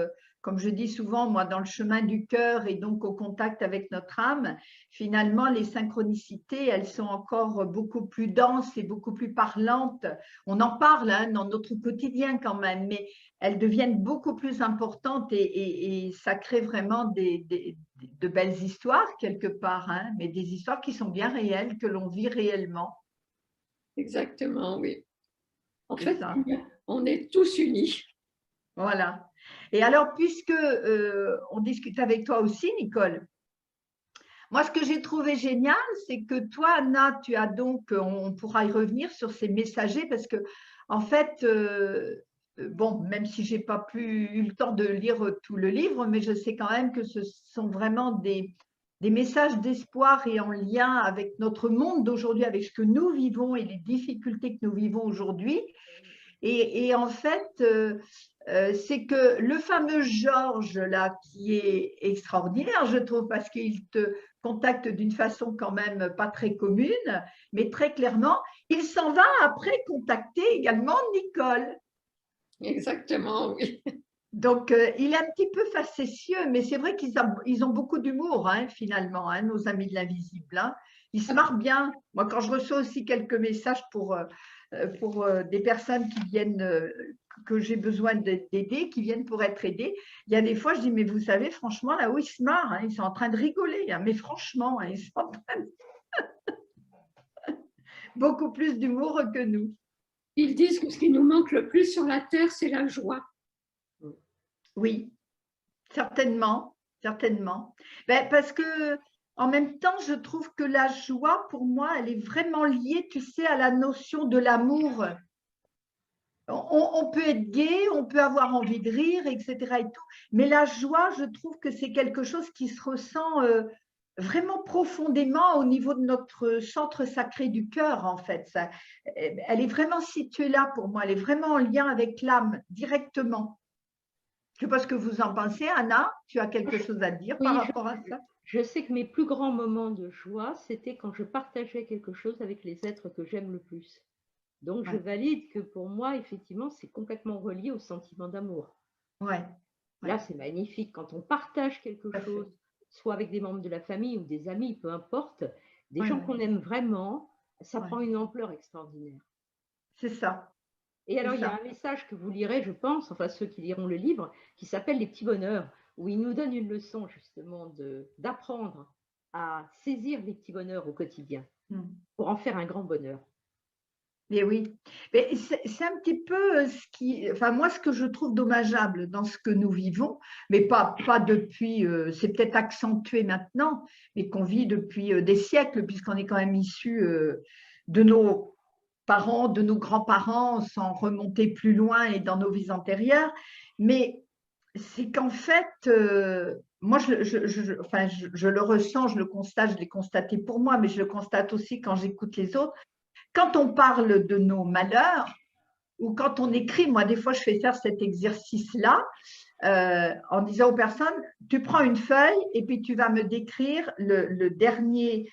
comme je dis souvent, moi, dans le chemin du cœur et donc au contact avec notre âme, finalement, les synchronicités, elles sont encore beaucoup plus denses et beaucoup plus parlantes. On en parle hein, dans notre quotidien quand même, mais elles deviennent beaucoup plus importantes et ça crée vraiment de belles histoires quelque part, hein, mais des histoires qui sont bien réelles, que l'on vit réellement. Exactement, oui. En C'est fait, ça. on est tous unis. Voilà. Et alors, puisque on discute avec toi aussi, Nicole, moi, ce que j'ai trouvé génial, c'est que toi, Anna, tu as donc, on pourra y revenir sur ces messagers, parce que, en fait, bon, même si j'ai pas eu le temps de lire tout le livre, mais je sais quand même que ce sont vraiment des messages d'espoir et en lien avec notre monde d'aujourd'hui, avec ce que nous vivons et les difficultés que nous vivons aujourd'hui. Et en fait, c'est que le fameux Georges, là, qui est extraordinaire, je trouve, parce qu'il te contacte d'une façon quand même pas très commune, mais très clairement, il s'en va après contacter également Nicole. Exactement, oui. Donc, il est un petit peu facétieux, mais c'est vrai qu'ils ont beaucoup d'humour, hein, finalement, hein, nos amis de l'invisible. Hein. Ils se marrent bien. Moi, quand je reçois aussi quelques messages pour des personnes qui viennent, que j'ai besoin d'aider, qui viennent pour être aidées, il y a des fois, je dis, mais vous savez, franchement, là-haut, ils se marrent, hein, ils sont en train de rigoler, hein, mais franchement, hein, ils sont en train de... beaucoup plus d'humour que nous. Ils disent que ce qui nous manque le plus sur la terre, c'est la joie. Oui, certainement, certainement. Ben, parce que en même temps, je trouve que la joie, pour moi, elle est vraiment liée, tu sais, à la notion de l'amour. On peut être gai, on peut avoir envie de rire, etc. et tout, mais la joie, je trouve que c'est quelque chose qui se ressent vraiment profondément au niveau de notre centre sacré du cœur, en fait. Ça, elle est vraiment située là pour moi, elle est vraiment en lien avec l'âme, directement. Je ne sais pas ce que vous en pensez, Anna, tu as quelque chose à dire par rapport à ça? Je sais que mes plus grands moments de joie, c'était quand je partageais quelque chose avec les êtres que j'aime le plus. Donc, je valide que pour moi, effectivement, c'est complètement relié au sentiment d'amour. Ouais. Là, c'est magnifique. Quand on partage quelque chose, soit avec des membres de la famille ou des amis, peu importe, des gens qu'on aime vraiment, ça prend une ampleur extraordinaire. C'est ça. Et alors, il y a un message que vous lirez, je pense, enfin ceux qui liront le livre, qui s'appelle « Les petits bonheurs », où il nous donne une leçon justement d'apprendre à saisir les petits bonheurs au quotidien pour en faire un grand bonheur. Et oui, c'est un petit peu ce qui, enfin moi, ce que je trouve dommageable dans ce que nous vivons, mais pas depuis, c'est peut-être accentué maintenant, mais qu'on vit depuis des siècles, puisqu'on est quand même issu de nos parents, de nos grands-parents, sans remonter plus loin et dans nos vies antérieures. Mais c'est qu'en fait, moi, je le ressens, je le constate, je l'ai constaté pour moi, mais je le constate aussi quand j'écoute les autres. Quand on parle de nos malheurs, ou quand on écrit, moi, des fois, je fais faire cet exercice-là, en disant aux personnes, tu prends une feuille et puis tu vas me décrire le dernier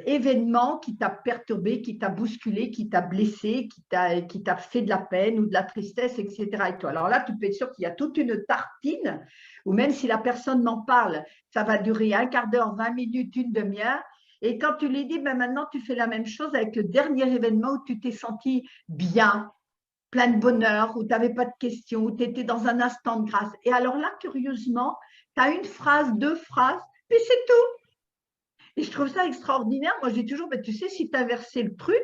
événement qui t'a perturbé, qui t'a bousculé, qui t'a blessé, qui t'a fait de la peine ou de la tristesse, etc. Et toi. Alors là, tu peux être sûr qu'il y a toute une tartine, ou même si la personne m'en parle, ça va durer un quart d'heure, 20 minutes, une demi-heure. Et quand tu lui dis, ben maintenant, tu fais la même chose avec le dernier événement où tu t'es senti bien, plein de bonheur, où tu n'avais pas de questions, où tu étais dans un instant de grâce. Et alors là, curieusement, tu as une phrase, deux phrases, puis c'est tout. Et je trouve ça extraordinaire. Moi, je dis toujours, ben, tu sais, si tu inversais le truc,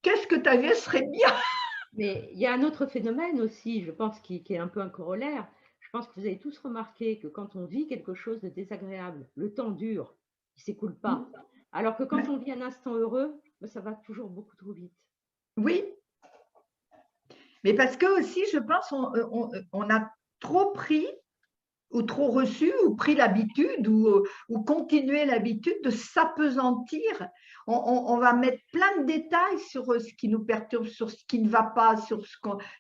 qu'est-ce que tu avais serait bien. Mais il y a un autre phénomène aussi, je pense, qui est un peu un corollaire. Je pense que vous avez tous remarqué que quand on vit quelque chose de désagréable, le temps dure, il ne s'écoule pas. Alors que quand on vit un instant heureux, ça va toujours beaucoup trop vite. Oui. Mais parce que aussi, je pense, on a trop pris ou trop reçu ou pris l'habitude ou continué l'habitude de s'apesantir. On va mettre plein de détails sur ce qui nous perturbe, sur ce qui ne va pas, sur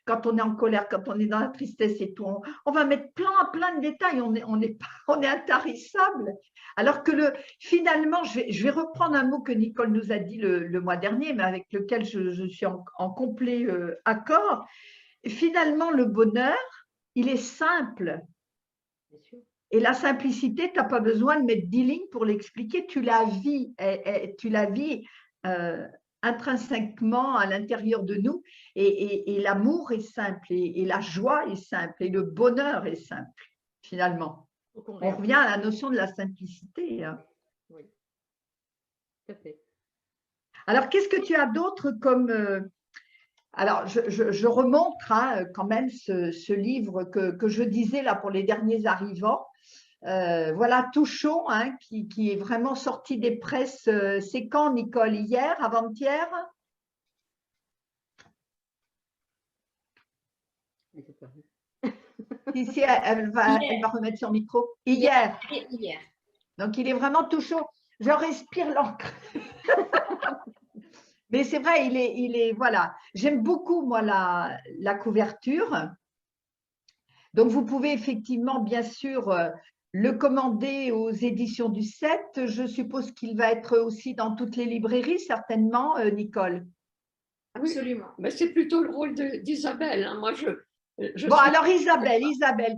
quand on est en colère, quand on est dans la tristesse et tout. On va mettre plein de détails. On est intarissable. Alors que finalement, je vais reprendre un mot que Nicole nous a dit le mois dernier, mais avec lequel je suis en complet accord. Finalement, le bonheur, il est simple. Bien sûr. Et la simplicité, tu n'as pas besoin de mettre 10 lignes pour l'expliquer, tu la vis, intrinsèquement à l'intérieur de nous. Et l'amour est simple, et la joie est simple, et le bonheur est simple, finalement. Faut qu'on On revient à la notion de la simplicité. Hein. Oui, tout à fait. Alors, qu'est-ce que tu as d'autre comme… alors, je remonte quand même ce livre que je disais là pour les derniers arrivants. Voilà, tout chaud, hein, qui est vraiment sorti des presses. C'est quand, Nicole? Hier, avant-hier? Ici, elle va remettre son micro. Hier. Hier. Donc, il est vraiment tout chaud. Je respire l'encre. Mais c'est vrai, voilà. J'aime beaucoup, moi, la couverture. Donc, vous pouvez effectivement, bien sûr, le commander aux éditions du 7. Je suppose qu'il va être aussi dans toutes les librairies, certainement, Nicole. Absolument. Mais c'est plutôt le rôle d'Isabelle. Hein. Moi, bon, alors Isabelle,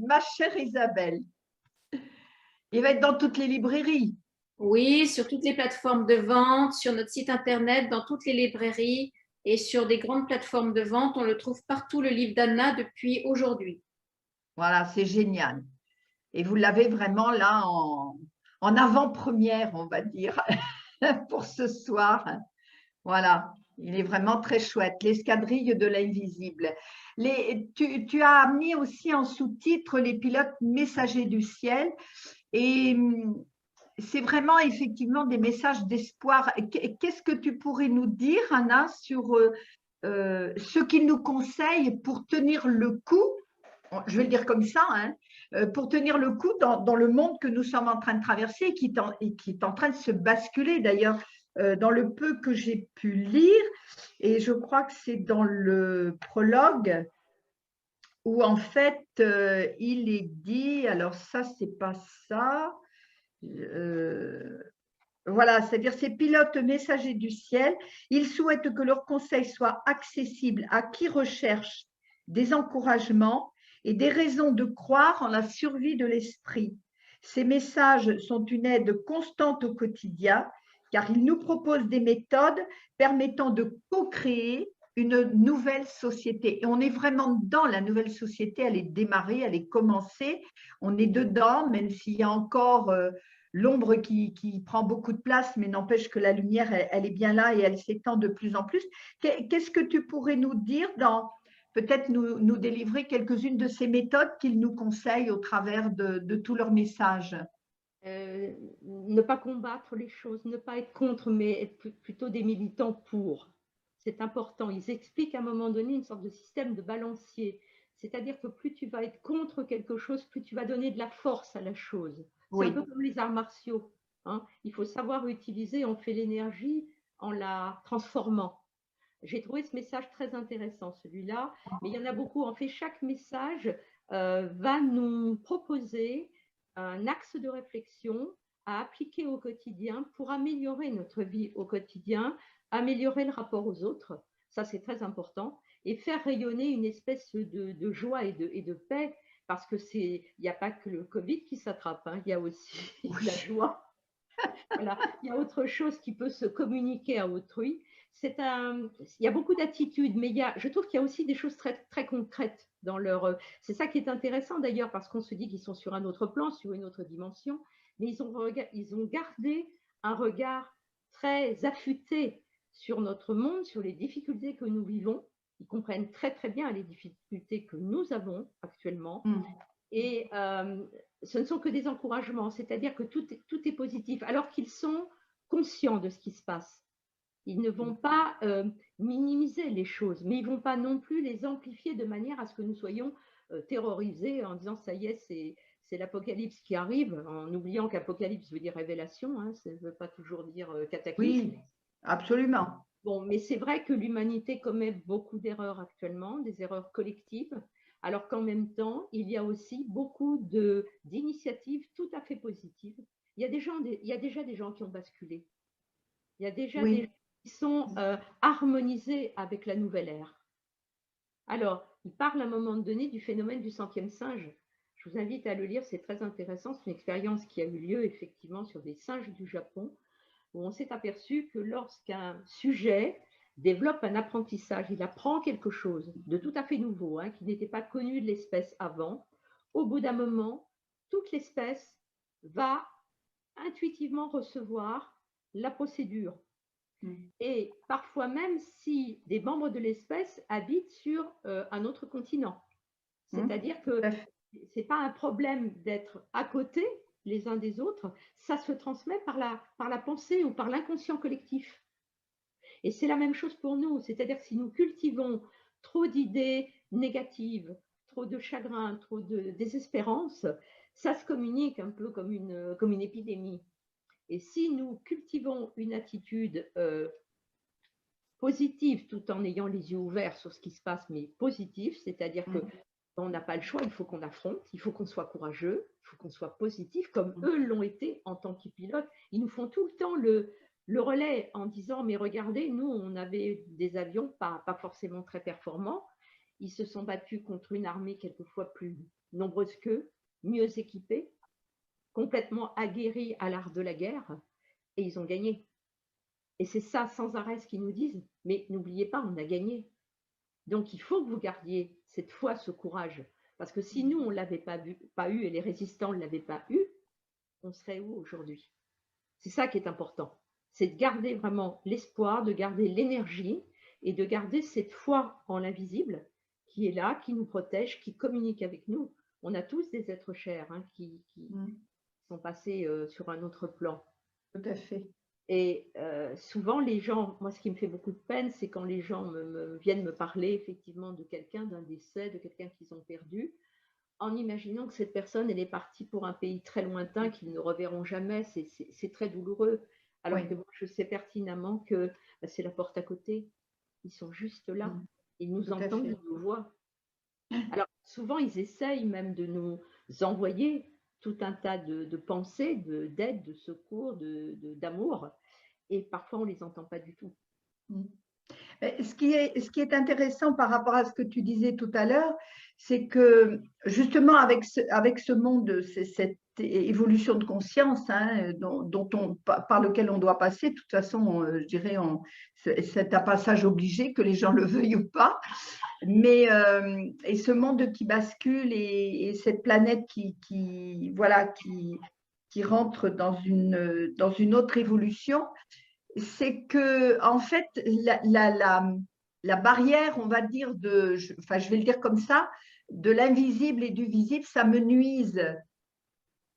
ma chère Isabelle, il va être dans toutes les librairies. Oui, sur toutes les plateformes de vente, sur notre site internet, dans toutes les librairies et sur des grandes plateformes de vente. On le trouve partout, le livre d'Anna, depuis aujourd'hui. Voilà, c'est génial. Et vous l'avez vraiment là en avant-première, on va dire, pour ce soir. Voilà, il est vraiment très chouette. L'escadrille de l'invisible. Tu as mis aussi en sous-titre les pilotes messagers du ciel. Et c'est vraiment effectivement des messages d'espoir. Qu'est-ce que tu pourrais nous dire, Anna, sur ce qu'ils nous conseillent pour tenir le coup, je vais le dire comme ça, hein, pour tenir le coup dans le monde que nous sommes en train de traverser et qui est en train de se basculer d'ailleurs dans le peu que j'ai pu lire, et je crois que c'est dans le prologue où en fait il est dit, alors ça c'est pas ça, voilà, c'est-à-dire ces pilotes messagers du ciel, ils souhaitent que leurs conseils soient accessibles à qui recherche des encouragements et des raisons de croire en la survie de l'esprit. Ces messages sont une aide constante au quotidien car ils nous proposent des méthodes permettant de co-créer une nouvelle société. Et on est vraiment dans la nouvelle société, elle est démarrée, elle est commencée, on est dedans, même s'il y a encore l'ombre qui prend beaucoup de place, mais n'empêche que la lumière, elle est bien là et elle s'étend de plus en plus. Qu'est-ce que tu pourrais nous dire peut-être nous délivrer quelques-unes de ces méthodes qu'ils nous conseillent au travers de tous leurs messages? Ne pas combattre les choses, ne pas être contre, mais être plutôt des militants pour. C'est important. Ils expliquent à un moment donné une sorte de système de balancier. C'est-à-dire que plus tu vas être contre quelque chose, plus tu vas donner de la force à la chose. C'est un peu comme les arts martiaux. Hein. Il faut savoir utiliser, on fait l'énergie en la transformant. J'ai trouvé ce message très intéressant, celui-là, mais il y en a beaucoup. En fait, chaque message va nous proposer un axe de réflexion à appliquer au quotidien pour améliorer notre vie au quotidien, améliorer le rapport aux autres, ça c'est très important, et faire rayonner une espèce de joie et de paix, parce que il n'y a pas que le Covid qui s'attrape, hein, il y a aussi la joie. Voilà. Il y a autre chose qui peut se communiquer à autrui. Il y a beaucoup d'attitudes, mais je trouve qu'il y a aussi des choses très, très concrètes dans leur… C'est ça qui est intéressant d'ailleurs, parce qu'on se dit qu'ils sont sur un autre plan, sur une autre dimension, mais ils ont gardé un regard très affûté sur notre monde, sur les difficultés que nous vivons. Ils comprennent très, très bien les difficultés que nous avons actuellement. Et ce ne sont que des encouragements, c'est-à-dire que tout est positif, alors qu'ils sont conscients de ce qui se passe. Ils ne vont pas minimiser les choses, mais ils ne vont pas non plus les amplifier de manière à ce que nous soyons terrorisés en disant ça y est, c'est l'apocalypse qui arrive, en oubliant qu'apocalypse veut dire révélation, hein, ça ne veut pas toujours dire cataclysme. Oui, absolument. Bon, mais c'est vrai que l'humanité commet beaucoup d'erreurs actuellement, des erreurs collectives, alors qu'en même temps, il y a aussi beaucoup d'initiatives tout à fait positives. Il y a déjà des gens qui ont basculé. Il y a déjà des gens qui sont harmonisés avec la nouvelle ère. Alors, il parle à un moment donné du phénomène du centième singe. Je vous invite à le lire, c'est très intéressant. C'est une expérience qui a eu lieu effectivement sur des singes du Japon, où on s'est aperçu que lorsqu'un sujet développe un apprentissage, il apprend quelque chose de tout à fait nouveau, qui n'était pas connu de l'espèce avant, au bout d'un moment, toute l'espèce va intuitivement recevoir la procédure. Et parfois même si des membres de l'espèce habitent sur un autre continent. C'est-à-dire que ce n'est pas un problème d'être à côté les uns des autres, ça se transmet par la pensée ou par l'inconscient collectif. Et c'est la même chose pour nous, c'est-à-dire que si nous cultivons trop d'idées négatives, trop de chagrin, trop de désespérance, ça se communique un peu comme une épidémie. Et si nous cultivons une attitude positive tout en ayant les yeux ouverts sur ce qui se passe, mais positive, c'est-à-dire que on n'a pas le choix, il faut qu'on affronte, il faut qu'on soit courageux, il faut qu'on soit positif, comme eux l'ont été en tant que pilotes. Ils nous font tout le temps le relais en disant, mais regardez, nous, on avait des avions pas forcément très performants. Ils se sont battus contre une armée quelquefois plus nombreuse qu'eux, mieux équipée, complètement aguerris à l'art de la guerre, et ils ont gagné. Et c'est ça sans arrêt ce qu'ils nous disent, mais n'oubliez pas, on a gagné. Donc, il faut que vous gardiez cette foi, ce courage. Parce que si nous, on ne l'avait pas eu et les résistants ne l'avaient pas eu, on serait où aujourd'hui? C'est ça qui est important. C'est de garder vraiment l'espoir, de garder l'énergie et de garder cette foi en l'invisible qui est là, qui nous protège, qui communique avec nous. On a tous des êtres chers qui sont passés sur un autre plan. Tout à fait. Et souvent, les gens, moi, ce qui me fait beaucoup de peine, c'est quand les gens viennent me parler effectivement de quelqu'un, d'un décès, de quelqu'un qu'ils ont perdu, en imaginant que cette personne, elle est partie pour un pays très lointain qu'ils ne reverront jamais. C'est très douloureux. Alors que moi, je sais pertinemment que c'est la porte à côté. Ils sont juste là. Ils nous entendent, ils nous voient. Alors, souvent, ils essayent même de nous envoyer tout un tas de pensées, d'aide, de secours, d'amour. Et parfois, on ne les entend pas du tout. Ce qui est intéressant par rapport à ce que tu disais tout à l'heure, c'est que justement avec ce monde, cette évolution de conscience par lequel on doit passer, de toute façon, je dirais, c'est un passage obligé, que les gens le veuillent ou pas, mais et ce monde qui bascule et cette planète qui rentre dans une autre évolution, c'est que en fait la barrière, on va dire je vais le dire comme ça, de l'invisible et du visible, ça me nuise.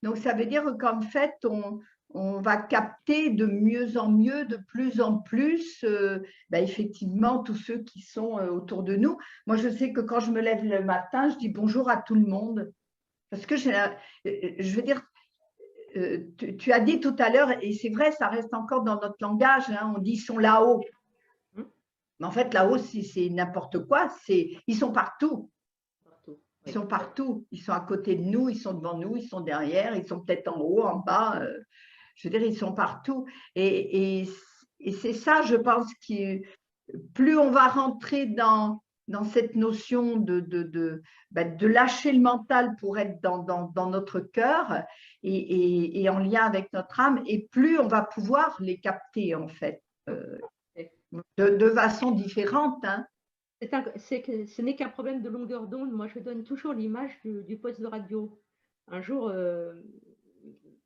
Donc ça veut dire qu'en fait on va capter de mieux en mieux, de plus en plus, effectivement, tous ceux qui sont autour de nous. Moi, je sais que quand je me lève le matin, je dis bonjour à tout le monde. Parce que je veux dire, tu as dit tout à l'heure, et c'est vrai, ça reste encore dans notre langage, on dit ils sont là-haut. Mais en fait, là-haut, c'est n'importe quoi. Ils sont partout. Ils sont partout. Ils sont à côté de nous, ils sont devant nous, ils sont derrière, ils sont peut-être en haut, en bas. Je veux dire, ils sont partout. Et c'est ça, je pense, plus on va rentrer dans cette notion de lâcher le mental pour être dans notre cœur et en lien avec notre âme, et plus on va pouvoir les capter, en fait, de façon différente. Ce n'est qu'un problème de longueur d'onde. Moi, je donne toujours l'image du poste de radio. Un jour,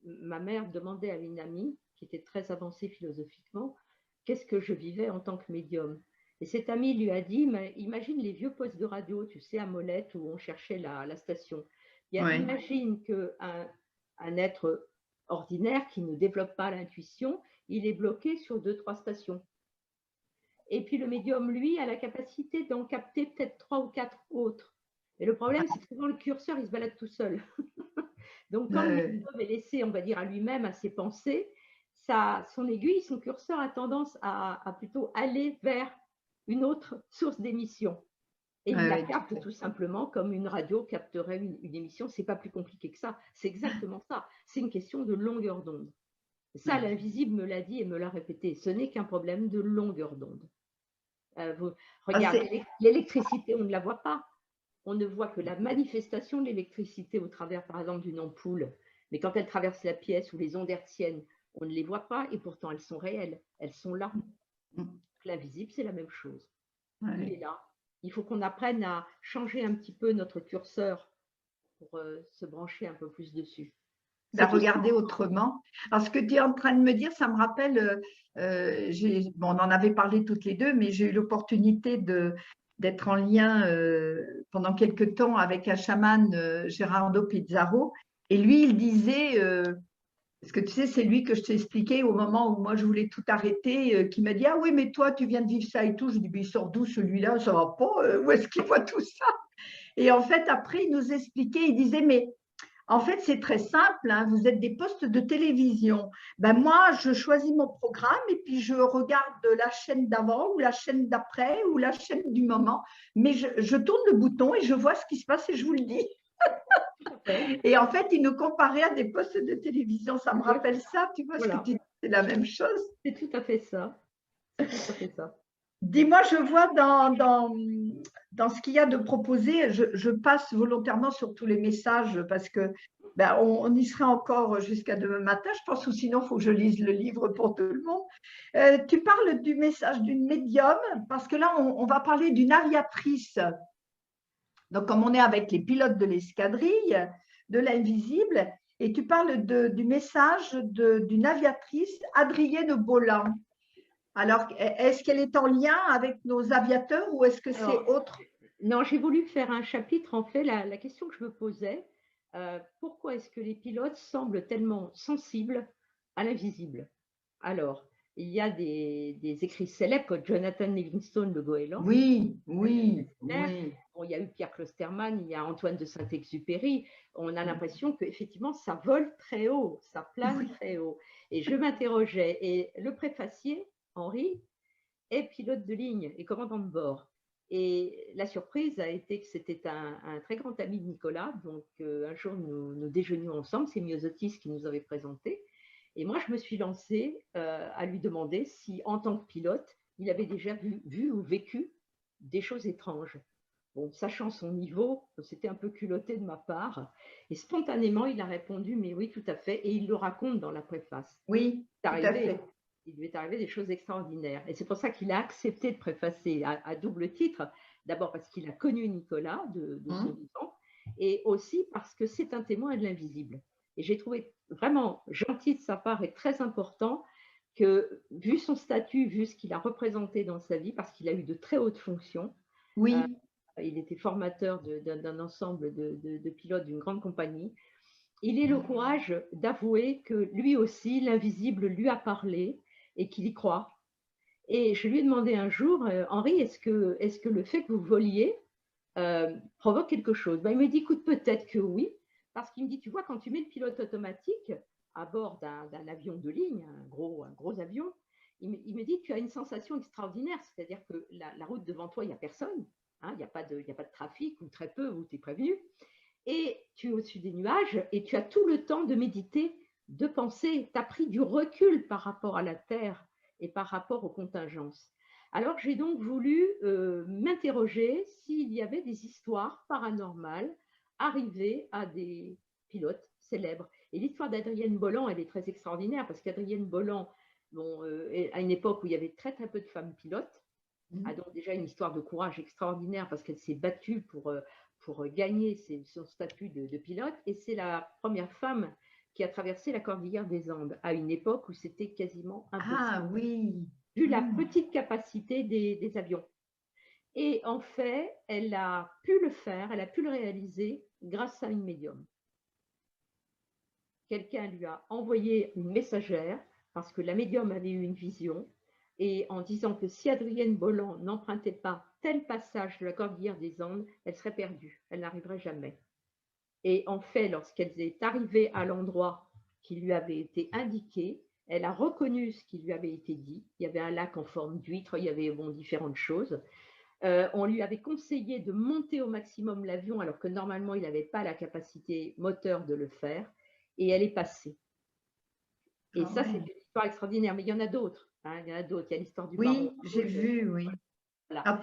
ma mère demandait à une amie qui était très avancée philosophiquement qu'est-ce que je vivais en tant que médium. Et cette amie lui a dit, mais imagine les vieux postes de radio, tu sais, à Molette, où on cherchait la station. Imagine qu'un être ordinaire qui ne développe pas l'intuition, il est bloqué sur 2-3 stations. Et puis le médium, lui, a la capacité d'en capter peut-être 3 ou 4 autres. Et le problème, c'est que souvent le curseur, il se balade tout seul. Donc quand le médium est laissé, on va dire, à lui-même, à ses pensées, son aiguille, son curseur a tendance à plutôt aller vers une autre source d'émission. Et il la capte tout simplement comme une radio capterait une émission. Ce n'est pas plus compliqué que ça. C'est exactement ça. C'est une question de longueur d'onde. Ça, l'invisible me l'a dit et me l'a répété. Ce n'est qu'un problème de longueur d'onde. Regardez, l'électricité, on ne la voit pas. on ne voit que la manifestation de l'électricité au travers, par exemple, d'une ampoule. Mais quand elle traverse la pièce ou les ondes hertziennes, on ne les voit pas et pourtant elles sont réelles, elles sont là. L'invisible, c'est la même chose. Il est là. Il faut qu'on apprenne à changer un petit peu notre curseur pour se brancher un peu plus dessus. À regarder autrement. Alors, ce que tu es en train de me dire, ça me rappelle, bon, on en avait parlé toutes les deux, mais j'ai eu l'opportunité d'être en lien pendant quelques temps avec un chaman, Gerardo Pizarro, et lui, il disait, parce que tu sais, c'est lui que je t'ai expliqué au moment où moi je voulais tout arrêter, qui m'a dit, ah oui, mais toi, tu viens de vivre ça et tout. Je dis, mais il sort d'où celui-là? Ça va pas, où est-ce qu'il voit tout ça? Et en fait, après, il nous expliquait, il disait, mais en fait, c'est très simple, hein, vous êtes des postes de télévision. Ben moi, je choisis mon programme et puis je regarde la chaîne d'avant ou la chaîne d'après ou la chaîne du moment. Mais je tourne le bouton et je vois ce qui se passe et je vous le dis. Et en fait, il nous comparait à des postes de télévision. Ça me rappelle ça, tu vois, Voilà. ce que tu dis, c'est la même chose. C'est tout à fait ça. C'est tout à fait ça. Dis-moi, je vois dans ce qu'il y a de proposé, je passe volontairement sur tous les messages parce que ben, on y sera encore jusqu'à demain matin, je pense, ou sinon il faut que je lise le livre pour tout le monde. Tu parles du message d'une médium, parce que là, on va parler d'une aviatrice. Donc, comme on est avec les pilotes de l'escadrille, de l'invisible, et tu parles du message d'une aviatrice, Adrienne Bolland. Alors, est-ce qu'elle est en lien avec nos aviateurs ou est-ce que c'est autre? Non, j'ai voulu faire un chapitre, en fait, la question que je me posais, pourquoi est-ce que les pilotes semblent tellement sensibles à l'invisible? Alors, il y a des écrits célèbres comme Jonathan Livingstone, le goéland. Oui, oui, oui. Bon, il y a eu Pierre Clostermann, il y a Antoine de Saint-Exupéry. On a l'impression qu'effectivement, ça vole très haut, ça plane très haut. Et je m'interrogeais, et le préfacier, Henri, est pilote de ligne et commandant de bord. Et la surprise a été que c'était un très grand ami de Nicolas. Donc, un jour, nous déjeunions ensemble. C'est Myosotis qui nous avait présenté. Et moi, je me suis lancée à lui demander si, en tant que pilote, il avait déjà vu ou vécu des choses étranges. Bon, sachant son niveau, c'était un peu culotté de ma part. Et spontanément, il a répondu, mais oui, tout à fait. Et il le raconte dans la préface. Oui, tout à fait. Il lui est arrivé des choses extraordinaires. Et c'est pour ça qu'il a accepté de préfacer à double titre. D'abord parce qu'il a connu Nicolas de son vivant, et aussi parce que c'est un témoin de l'invisible. Et j'ai trouvé vraiment gentil de sa part et très important que, vu son statut, vu ce qu'il a représenté dans sa vie, parce qu'il a eu de très hautes fonctions, oui. Il était formateur d'un ensemble de pilotes d'une grande compagnie, il ait le courage d'avouer que lui aussi, l'invisible lui a parlé et qu'il y croit. Et je lui ai demandé un jour, Henri, est-ce que le fait que vous voliez provoque quelque chose? Ben, il me dit, écoute, peut-être que oui, parce qu'il me dit, tu vois, quand tu mets le pilote automatique à bord d'un avion de ligne, un gros avion, il me dit, tu as une sensation extraordinaire, c'est-à-dire que la route devant toi, il n'y a personne, hein, il n'y a pas de trafic, ou très peu, où tu es prévenu, et tu es au-dessus des nuages, et tu as tout le temps de méditer, de penser, tu as pris du recul par rapport à la Terre et par rapport aux contingences. Alors, j'ai donc voulu m'interroger s'il y avait des histoires paranormales arrivées à des pilotes célèbres. Et l'histoire d'Adrienne Bolland, elle est très extraordinaire parce qu'Adrienne Bolland, bon, à une époque où il y avait très très peu de femmes pilotes, a donc déjà une histoire de courage extraordinaire parce qu'elle s'est battue pour gagner son statut de pilote. Et c'est la première femme qui a traversé la cordillère des Andes à une époque où c'était quasiment impossible. Ah oui. Vu la petite capacité des avions. Et en fait, elle a pu le faire, elle a pu le réaliser grâce à une médium. Quelqu'un lui a envoyé une messagère parce que la médium avait eu une vision, et en disant que si Adrienne Bolland n'empruntait pas tel passage de la cordillère des Andes, elle serait perdue, elle n'arriverait jamais. Et en fait, lorsqu'elle est arrivée à l'endroit qui lui avait été indiqué, elle a reconnu ce qui lui avait été dit. Il y avait un lac en forme d'huître, il y avait différentes choses. On lui avait conseillé de monter au maximum l'avion alors que normalement, il n'avait pas la capacité moteur de le faire. Et elle est passée. Et ça, c'est une histoire extraordinaire. Mais il y en a d'autres. Hein, il y en a d'autres. Il y a l'histoire du baron. Oui, j'ai vu, oui. Voilà. Alors,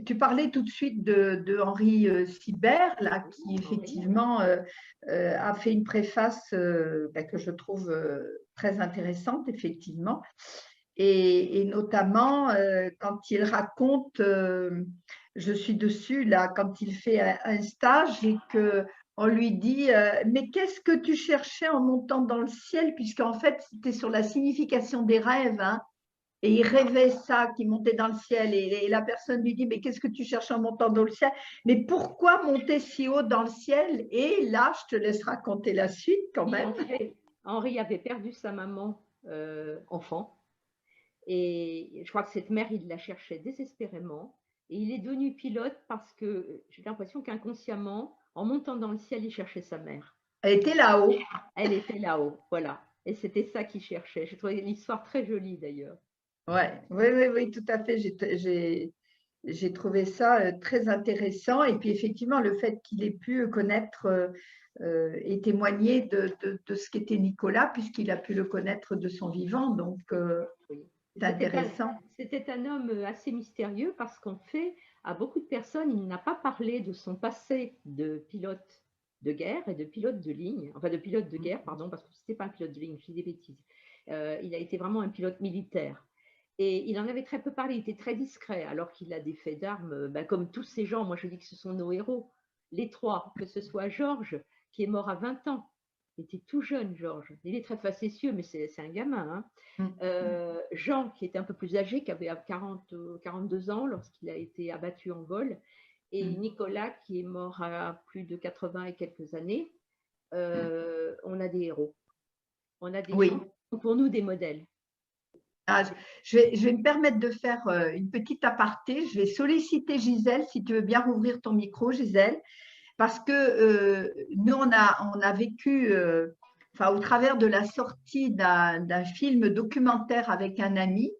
tu parlais tout de suite de Henri Sibert, là, qui effectivement a fait une préface que je trouve très intéressante, effectivement. Et notamment, quand il raconte, je suis dessus, là, quand il fait un stage et qu'on lui dit mais qu'est-ce que tu cherchais en montant dans le ciel, puisqu'en fait, c'était sur la signification des rêves, hein. Et il rêvait ça, qu'il montait dans le ciel. Et la personne lui dit, mais qu'est-ce que tu cherches en montant dans le ciel? Mais pourquoi monter si haut dans le ciel? Et là, je te laisse raconter la suite quand même. En fait, Henri avait perdu sa maman enfant. Et je crois que cette mère, il la cherchait désespérément. Et il est devenu pilote parce que j'ai l'impression qu'inconsciemment, en montant dans le ciel, il cherchait sa mère. Elle était là-haut. Elle était là-haut, voilà. Et c'était ça qu'il cherchait. J'ai trouvé l'histoire très jolie d'ailleurs. Oui, tout à fait. J'ai trouvé ça très intéressant. Et puis effectivement, le fait qu'il ait pu connaître et témoigner de ce qu'était Nicolas, puisqu'il a pu le connaître de son vivant. Donc, oui. c'est intéressant. C'était un homme assez mystérieux parce qu'en fait, à beaucoup de personnes, il n'a pas parlé de son passé de pilote de guerre et de pilote de ligne, enfin de pilote de guerre, pardon, parce que ce n'était pas un pilote de ligne, je dis des bêtises. Il a été vraiment un pilote militaire. Et il en avait très peu parlé, il était très discret, alors qu'il a des faits d'armes, comme tous ces gens, moi je dis que ce sont nos héros, les trois, que ce soit Georges, qui est mort à 20 ans, il était tout jeune, Georges, il est très facétieux, mais c'est un gamin, hein. Jean, qui était un peu plus âgé, qui avait 42 ans lorsqu'il a été abattu en vol, et Nicolas, qui est mort à plus de 80 et quelques années. On a des héros, on a des gens qui sont pour nous des modèles. Ah, je vais me permettre de faire une petite aparté. Je vais solliciter Gisèle, si tu veux bien rouvrir ton micro, Gisèle, parce que nous, on a vécu, au travers de la sortie d'un film documentaire avec un ami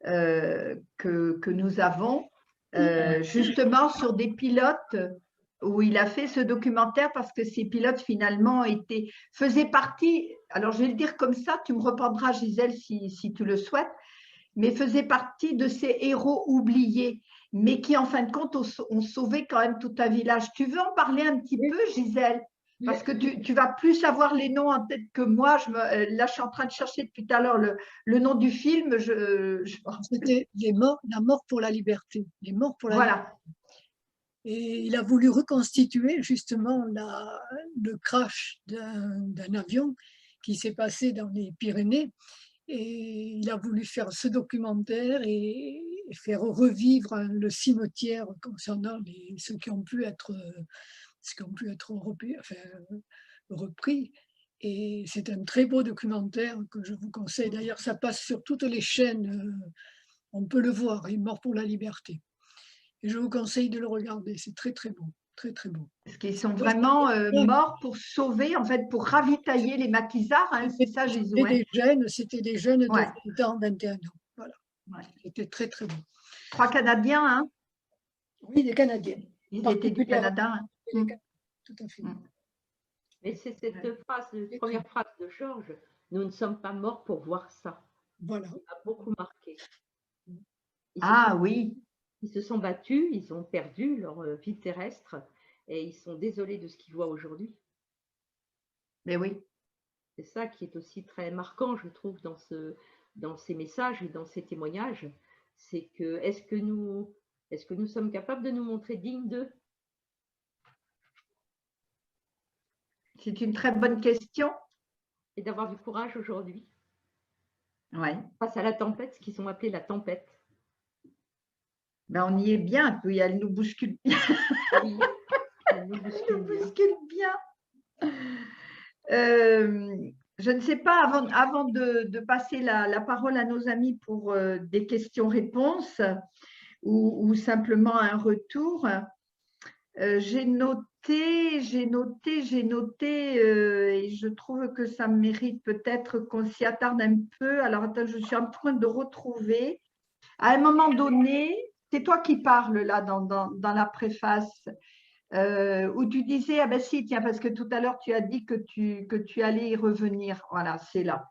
que nous avons, justement sur des pilotes, où il a fait ce documentaire parce que ces pilotes finalement faisaient partie, alors je vais le dire comme ça, tu me reprendras Gisèle si tu le souhaites, mais faisaient partie de ces héros oubliés, mais qui en fin de compte ont sauvé quand même tout un village. Tu veux en parler un petit peu Gisèle? Parce que tu vas plus savoir les noms en tête que moi. Là, je suis en train de chercher depuis tout à l'heure le nom du film. C'était La mort pour la liberté. Les morts pour la liberté. Et il a voulu reconstituer justement le crash d'un avion qui s'est passé dans les Pyrénées. Et il a voulu faire ce documentaire et faire revivre le cimetière concernant ceux qui ont pu être repris. Et c'est un très beau documentaire que je vous conseille. D'ailleurs, ça passe sur toutes les chaînes. On peut le voir, Il est mort pour la liberté. Et je vous conseille de le regarder. C'est très, très beau. Très, très beau. Parce qu'ils sont vraiment morts pour sauver, en fait, pour ravitailler les maquisards. Hein, c'est ça, Jésus. C'était des jeunes de 20 ans, 21 ans. Voilà. C'était très, très beau. 3 Canadiens, hein? Oui, des Canadiens. Ils étaient du Canada. Hein. Tout à fait. Mais c'est cette première phrase de Georges, nous ne sommes pas morts pour voir ça. Voilà. Ça m'a beaucoup marqué. Oui. Ils se sont battus, ils ont perdu leur vie terrestre et ils sont désolés de ce qu'ils voient aujourd'hui. Mais oui. C'est ça qui est aussi très marquant, je trouve, dans ces messages et dans ces témoignages. C'est que est-ce que nous sommes capables de nous montrer dignes d'eux? C'est une très bonne question. Et d'avoir du courage aujourd'hui. Ouais. Face à la tempête, ce qu'ils ont appelé la tempête. Ben, on y est bien, puis elle nous bouscule bien. Oui, elle nous bouscule bien. Je ne sais pas, avant de passer la parole à nos amis pour des questions-réponses ou simplement un retour, j'ai noté, et je trouve que ça mérite peut-être qu'on s'y attarde un peu. Alors, attends, je suis en train de retrouver. À un moment donné, c'est toi qui parles là dans la préface, où tu disais, ah ben si, tiens, parce que tout à l'heure, tu as dit que tu allais y revenir. Voilà, c'est là.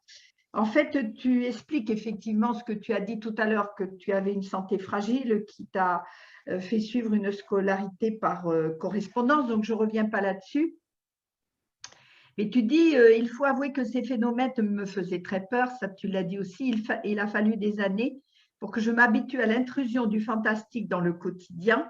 En fait, tu expliques effectivement ce que tu as dit tout à l'heure, que tu avais une santé fragile qui t'a fait suivre une scolarité par correspondance, donc je ne reviens pas là-dessus. Mais tu dis, il faut avouer que ces phénomènes me faisaient très peur, ça tu l'as dit aussi, il a fallu des années pour que je m'habitue à l'intrusion du fantastique dans le quotidien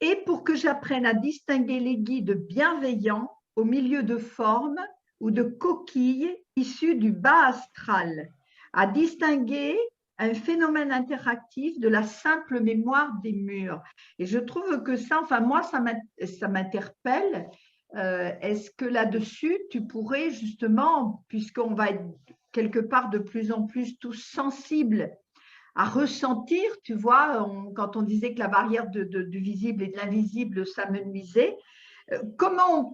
et pour que j'apprenne à distinguer les guides bienveillants au milieu de formes ou de coquilles issues du bas astral, à distinguer un phénomène interactif de la simple mémoire des murs. Et je trouve que ça, enfin moi, ça m'interpelle. Est-ce que là-dessus, tu pourrais justement, puisqu'on va être quelque part de plus en plus tous sensibles à ressentir, tu vois, quand on disait que la barrière du visible et de l'invisible s'amenuisait, comment on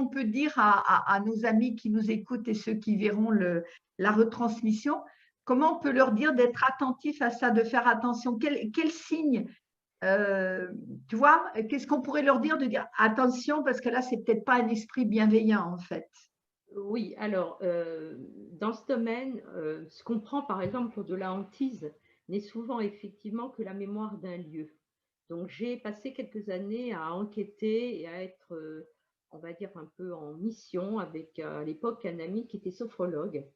peut dire à nos amis qui nous écoutent et ceux qui verront la retransmission, comment on peut leur dire d'être attentifs à ça, de faire attention, quel signe, tu vois, qu'est-ce qu'on pourrait leur dire de dire attention parce que là, c'est peut-être pas un esprit bienveillant en fait. Oui, alors, dans ce domaine, ce qu'on prend par exemple pour de la hantise n'est souvent effectivement que la mémoire d'un lieu. Donc, j'ai passé quelques années à enquêter et à être, on va dire, un peu en mission avec à l'époque un ami qui était sophrologue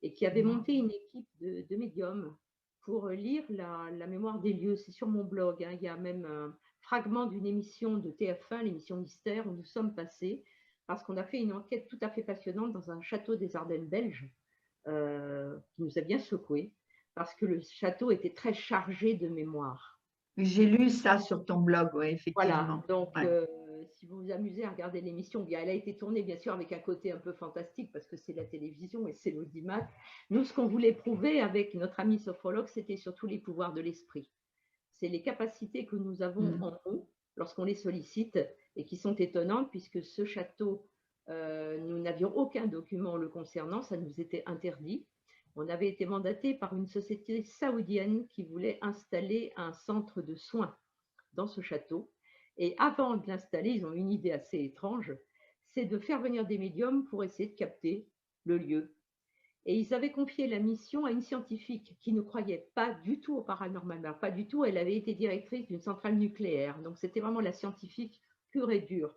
et qui avait monté une équipe de médiums pour lire la mémoire des lieux. C'est sur mon blog, hein. Il y a même un fragment d'une émission de TF1, l'émission Mystère, où nous sommes passés parce qu'on a fait une enquête tout à fait passionnante dans un château des Ardennes belges qui nous a bien secoués parce que le château était très chargé de mémoire. J'ai lu ça sur ton blog, oui, effectivement. Voilà, donc ouais. Si vous vous amusez à regarder l'émission, bien, elle a été tournée bien sûr avec un côté un peu fantastique parce que c'est la télévision et c'est l'audimat. Nous, ce qu'on voulait prouver avec notre ami sophrologue, c'était surtout les pouvoirs de l'esprit. C'est les capacités que nous avons en nous lorsqu'on les sollicite et qui sont étonnantes puisque ce château, nous n'avions aucun document le concernant, ça nous était interdit. On avait été mandaté par une société saoudienne qui voulait installer un centre de soins dans ce château. Et avant de l'installer, ils ont une idée assez étrange, c'est de faire venir des médiums pour essayer de capter le lieu. Et ils avaient confié la mission à une scientifique qui ne croyait pas du tout au paranormal. Alors, pas du tout, elle avait été directrice d'une centrale nucléaire. Donc, c'était vraiment la scientifique pure et dure.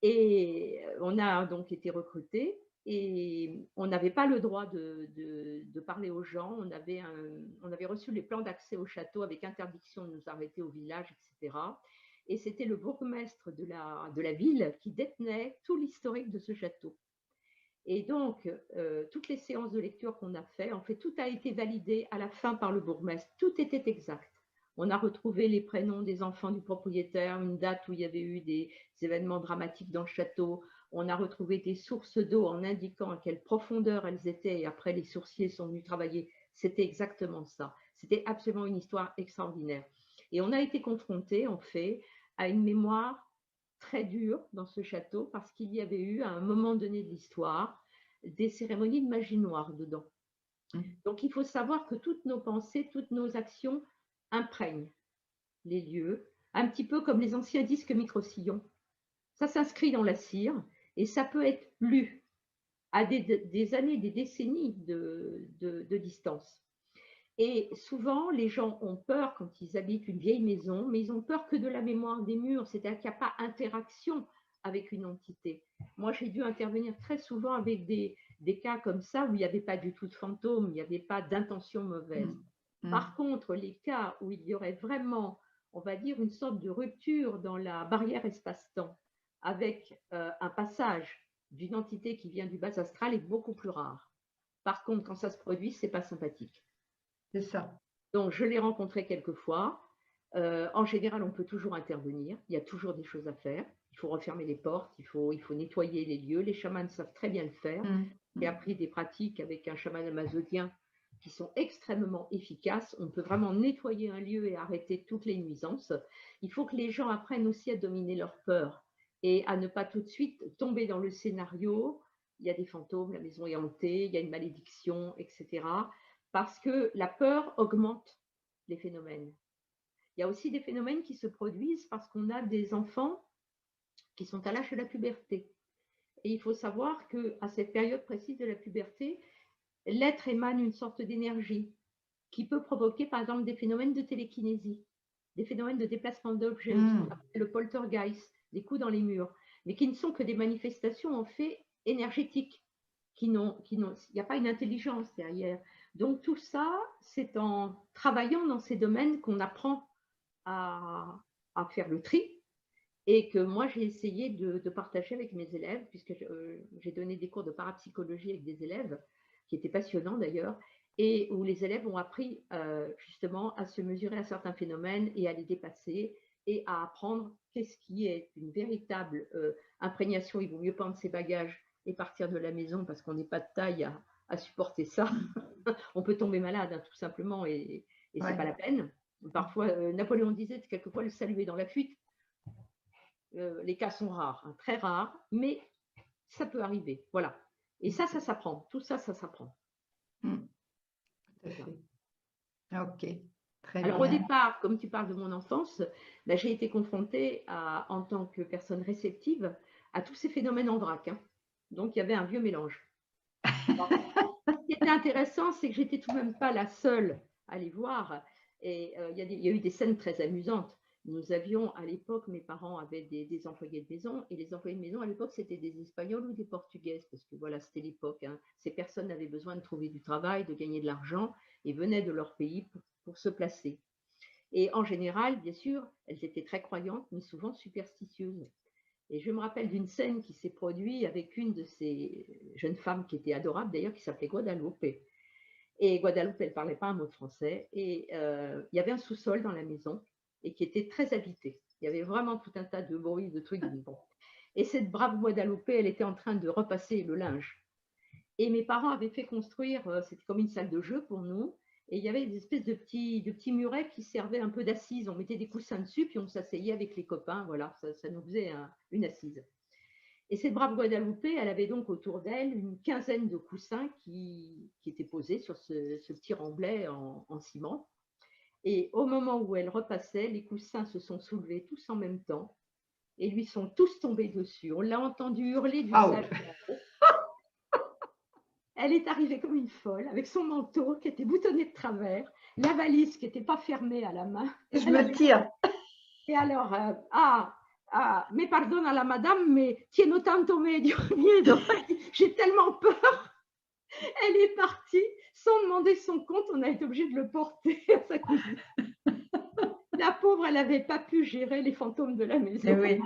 Et on a donc été recrutés et on n'avait pas le droit de parler aux gens. On avait reçu les plans d'accès au château avec interdiction de nous arrêter au village, etc. Et c'était le bourgmestre de la ville qui détenait tout l'historique de ce château. Et donc, toutes les séances de lecture qu'on a fait, en fait, tout a été validé à la fin par le bourgmestre. Tout était exact. On a retrouvé les prénoms des enfants du propriétaire, une date où il y avait eu des événements dramatiques dans le château. On a retrouvé des sources d'eau en indiquant à quelle profondeur elles étaient. Et après, les sourciers sont venus travailler. C'était exactement ça. C'était absolument une histoire extraordinaire. Et on a été confrontés, en fait, à une mémoire très dure dans ce château parce qu'il y avait eu, à un moment donné de l'histoire, des cérémonies de magie noire dedans. Donc, il faut savoir que toutes nos pensées, toutes nos actions imprègnent les lieux, un petit peu comme les anciens disques micro-sillons. Ça s'inscrit dans la cire et ça peut être lu à des années, des décennies de distance. Et souvent, les gens ont peur quand ils habitent une vieille maison, mais ils ont peur que de la mémoire des murs, c'est-à-dire qu'il n'y a pas interaction avec une entité. Moi, j'ai dû intervenir très souvent avec des cas comme ça où il n'y avait pas du tout de fantôme, il n'y avait pas d'intention mauvaise. Par contre, les cas où il y aurait vraiment, on va dire, une sorte de rupture dans la barrière espace-temps avec un passage d'une entité qui vient du bas astral est beaucoup plus rare. Par contre, quand ça se produit, ce n'est pas sympathique. C'est ça. Donc, je l'ai rencontré quelques fois. En général, on peut toujours intervenir. Il y a toujours des choses à faire. Il faut refermer les portes, il faut nettoyer les lieux. Les chamans savent très bien le faire. J'ai appris des pratiques avec un chaman amazonien qui sont extrêmement efficaces. On peut vraiment nettoyer un lieu et arrêter toutes les nuisances. Il faut que les gens apprennent aussi à dominer leur peur et à ne pas tout de suite tomber dans le scénario. Il y a des fantômes, la maison est hantée, il y a une malédiction, etc. Parce que la peur augmente les phénomènes. Il y a aussi des phénomènes qui se produisent parce qu'on a des enfants qui sont à l'âge de la puberté. Et il faut savoir qu'à cette période précise de la puberté, l'être émane une sorte d'énergie qui peut provoquer par exemple des phénomènes de télékinésie. des phénomènes de déplacement d'objets, ce qu'on appelle le poltergeist, des coups dans les murs, mais qui ne sont que des manifestations en fait énergétiques, il n'y a pas une intelligence derrière. Donc tout ça, c'est en travaillant dans ces domaines qu'on apprend à faire le tri, et que moi j'ai essayé de partager avec mes élèves, puisque j'ai donné des cours de parapsychologie avec des élèves, qui étaient passionnants d'ailleurs, et où les élèves ont appris justement à se mesurer à certains phénomènes et à les dépasser, et à apprendre qu'est-ce qui est une véritable imprégnation. Il vaut mieux prendre ses bagages et partir de la maison, parce qu'on n'est pas de taille à supporter ça. On peut tomber malade, hein, tout simplement, et ce n'est pas la peine. Parfois, Napoléon disait quelquefois le salut est dans la fuite. Les cas sont rares, hein, très rares, mais ça peut arriver. Voilà. Et ça s'apprend. Tout ça, ça s'apprend. Ok, très Alors bien. au départ, comme tu parles de mon enfance, ben, j'ai été confrontée en tant que personne réceptive à tous ces phénomènes en vrac. Hein. Donc il y avait un vieux mélange. Alors, ce qui était intéressant, c'est que j'étais tout de même pas la seule à les voir. Et il y a eu des scènes très amusantes. Nous avions à l'époque, mes parents avaient des employés de maison, et les employés de maison à l'époque, c'était des Espagnols ou des Portugaises, parce que voilà, c'était l'époque. Hein. Ces personnes avaient besoin de trouver du travail, de gagner de l'argent, et venaient de leur pays pour se placer. Et en général, bien sûr, elles étaient très croyantes, mais souvent superstitieuses. Et je me rappelle d'une scène qui s'est produite avec une de ces jeunes femmes qui était adorable d'ailleurs, qui s'appelait Guadalupe. Et Guadalupe, elle ne parlait pas un mot de français. Et il y avait un sous-sol dans la maison et qui était très habité. Il y avait vraiment tout un tas de bruits, de trucs. Bon. Et cette brave Guadalupe, elle était en train de repasser le linge. Et mes parents avaient fait construire, c'était comme une salle de jeu pour nous, et il y avait des espèces de petits murets qui servaient un peu d'assises. On mettait des coussins dessus, puis on s'asseyait avec les copains. Voilà, ça nous faisait une assise. Et cette brave Guadalupe, elle avait donc autour d'elle une quinzaine de coussins qui étaient posés sur ce petit remblai en ciment. Et au moment où elle repassait, les coussins se sont soulevés tous en même temps et lui sont tous tombés dessus. On l'a entendu hurler du sage. Elle est arrivée comme une folle, avec son manteau qui était boutonné de travers, la valise qui n'était pas fermée à la main. Je me tire. Et alors, mais pardon à la madame, mais tiene tanto miedo. J'ai tellement peur. Elle est partie sans demander son compte. On a été obligé de le porter à sa cousine. La pauvre, elle n'avait pas pu gérer les fantômes de la maison. Oui.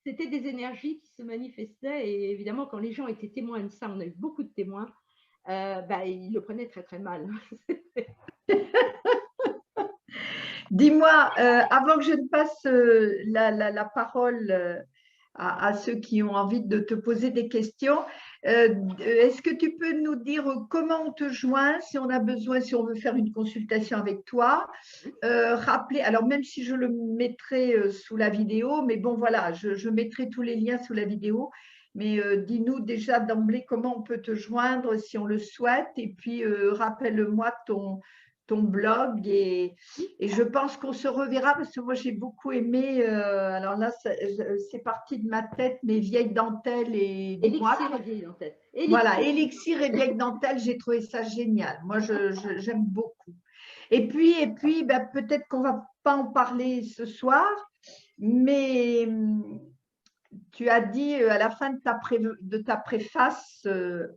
C'était des énergies qui se manifestaient, et évidemment, quand les gens étaient témoins de ça, on a eu beaucoup de témoins, ils le prenaient très très mal. Dis-moi, avant que je ne passe la parole à ceux qui ont envie de te poser des questions, est-ce que tu peux nous dire comment on te joint, si on a besoin, si on veut faire une consultation avec toi, rappeler, alors même si je le mettrai sous la vidéo, mais bon voilà, je mettrai tous les liens sous la vidéo, mais dis-nous déjà d'emblée comment on peut te joindre si on le souhaite, et puis rappelle-moi ton blog, et je pense qu'on se reverra, parce que moi j'ai beaucoup aimé, alors là c'est parti de ma tête, mes vieilles dentelles et Élixir et vieilles dentelles. Voilà, Élixir et vieilles dentelles, j'ai trouvé ça génial. Moi j'aime beaucoup. Et puis peut-être qu'on ne va pas en parler ce soir, mais tu as dit à la fin de ta préface,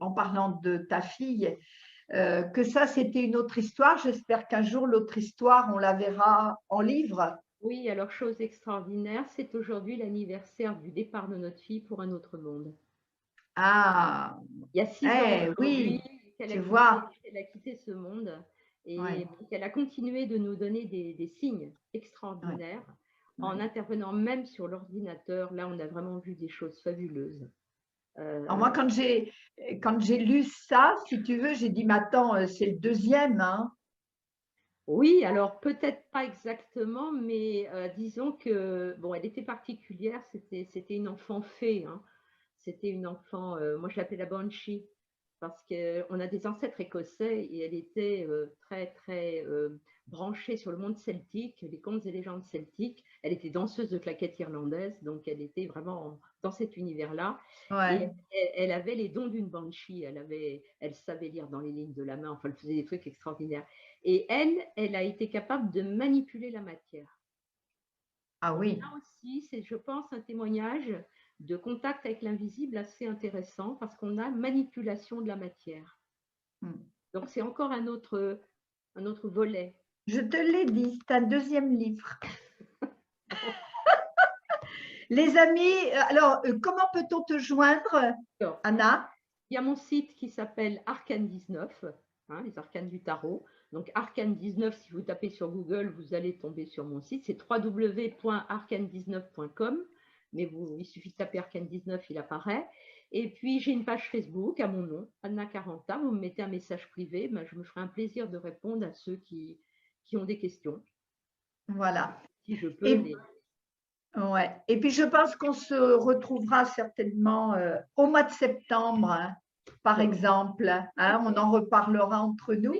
en parlant de ta fille, que ça, c'était une autre histoire. J'espère qu'un jour, l'autre histoire, on la verra en livre. Oui, alors chose extraordinaire, c'est aujourd'hui l'anniversaire du départ de notre fille pour un autre monde. Ah, il y a 6 ans oui, qu'elle a quitté ce monde, et qu'elle a continué de nous donner des signes extraordinaires en intervenant même sur l'ordinateur. Là, on a vraiment vu des choses fabuleuses. Alors moi, quand j'ai lu ça, si tu veux, j'ai dit, mais attends, c'est le deuxième, hein. Oui, alors peut-être pas exactement, mais disons que, bon, elle était particulière, c'était une enfant fée, hein. C'était une enfant, moi je l'appelais la Banshee, parce qu'on a des ancêtres écossais, et elle était très, très branchée sur le monde celtique, les contes et légendes celtiques. Elle était danseuse de claquettes irlandaises, donc elle était vraiment dans cet univers-là. Et elle avait les dons d'une Banshee, elle savait lire dans les lignes de la main, enfin elle faisait des trucs extraordinaires. Et elle a été capable de manipuler la matière. Ah oui. Là aussi, c'est, je pense, un témoignage de contact avec l'invisible assez intéressant parce qu'on a manipulation de la matière. Donc, c'est encore un autre volet. Je te l'ai dit, c'est un deuxième livre. Les amis, alors, comment peut-on te joindre, Alors, Anna? il y a mon site qui s'appelle Arcane 19, hein, les arcanes du tarot. Donc, Arcane 19, si vous tapez sur Google, vous allez tomber sur mon site. C'est www.arcane19.com. Mais il suffit de taper Arcane 19, il apparaît. Et puis, j'ai une page Facebook à mon nom, Anna Caranta. Vous me mettez un message privé. Ben, je me ferai un plaisir de répondre à ceux qui ont des questions. Voilà. Si je peux Ouais. Et puis, je pense qu'on se retrouvera certainement au mois de septembre, hein, par exemple. Hein, on en reparlera entre nous.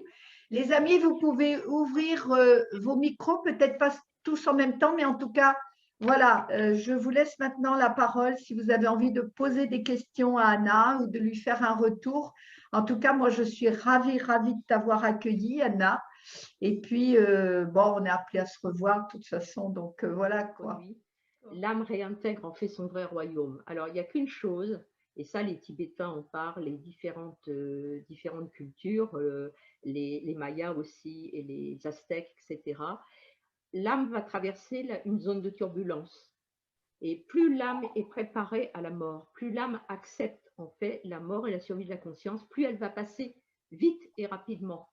Les amis, vous pouvez ouvrir vos micros, peut-être pas tous en même temps, mais en tout cas, voilà, je vous laisse maintenant la parole si vous avez envie de poser des questions à Anna ou de lui faire un retour. En tout cas, moi, je suis ravie de t'avoir accueillie, Anna. Et puis, bon, on est appelé à se revoir de toute façon, donc voilà quoi. L'âme réintègre en fait son vrai royaume. Alors, il n'y a qu'une chose, et ça, les Tibétains en parlent, les différentes cultures, les Mayas aussi, et les Aztèques, etc. L'âme va traverser une zone de turbulence. Et plus l'âme est préparée à la mort, plus l'âme accepte en fait la mort et la survie de la conscience, plus elle va passer vite et rapidement.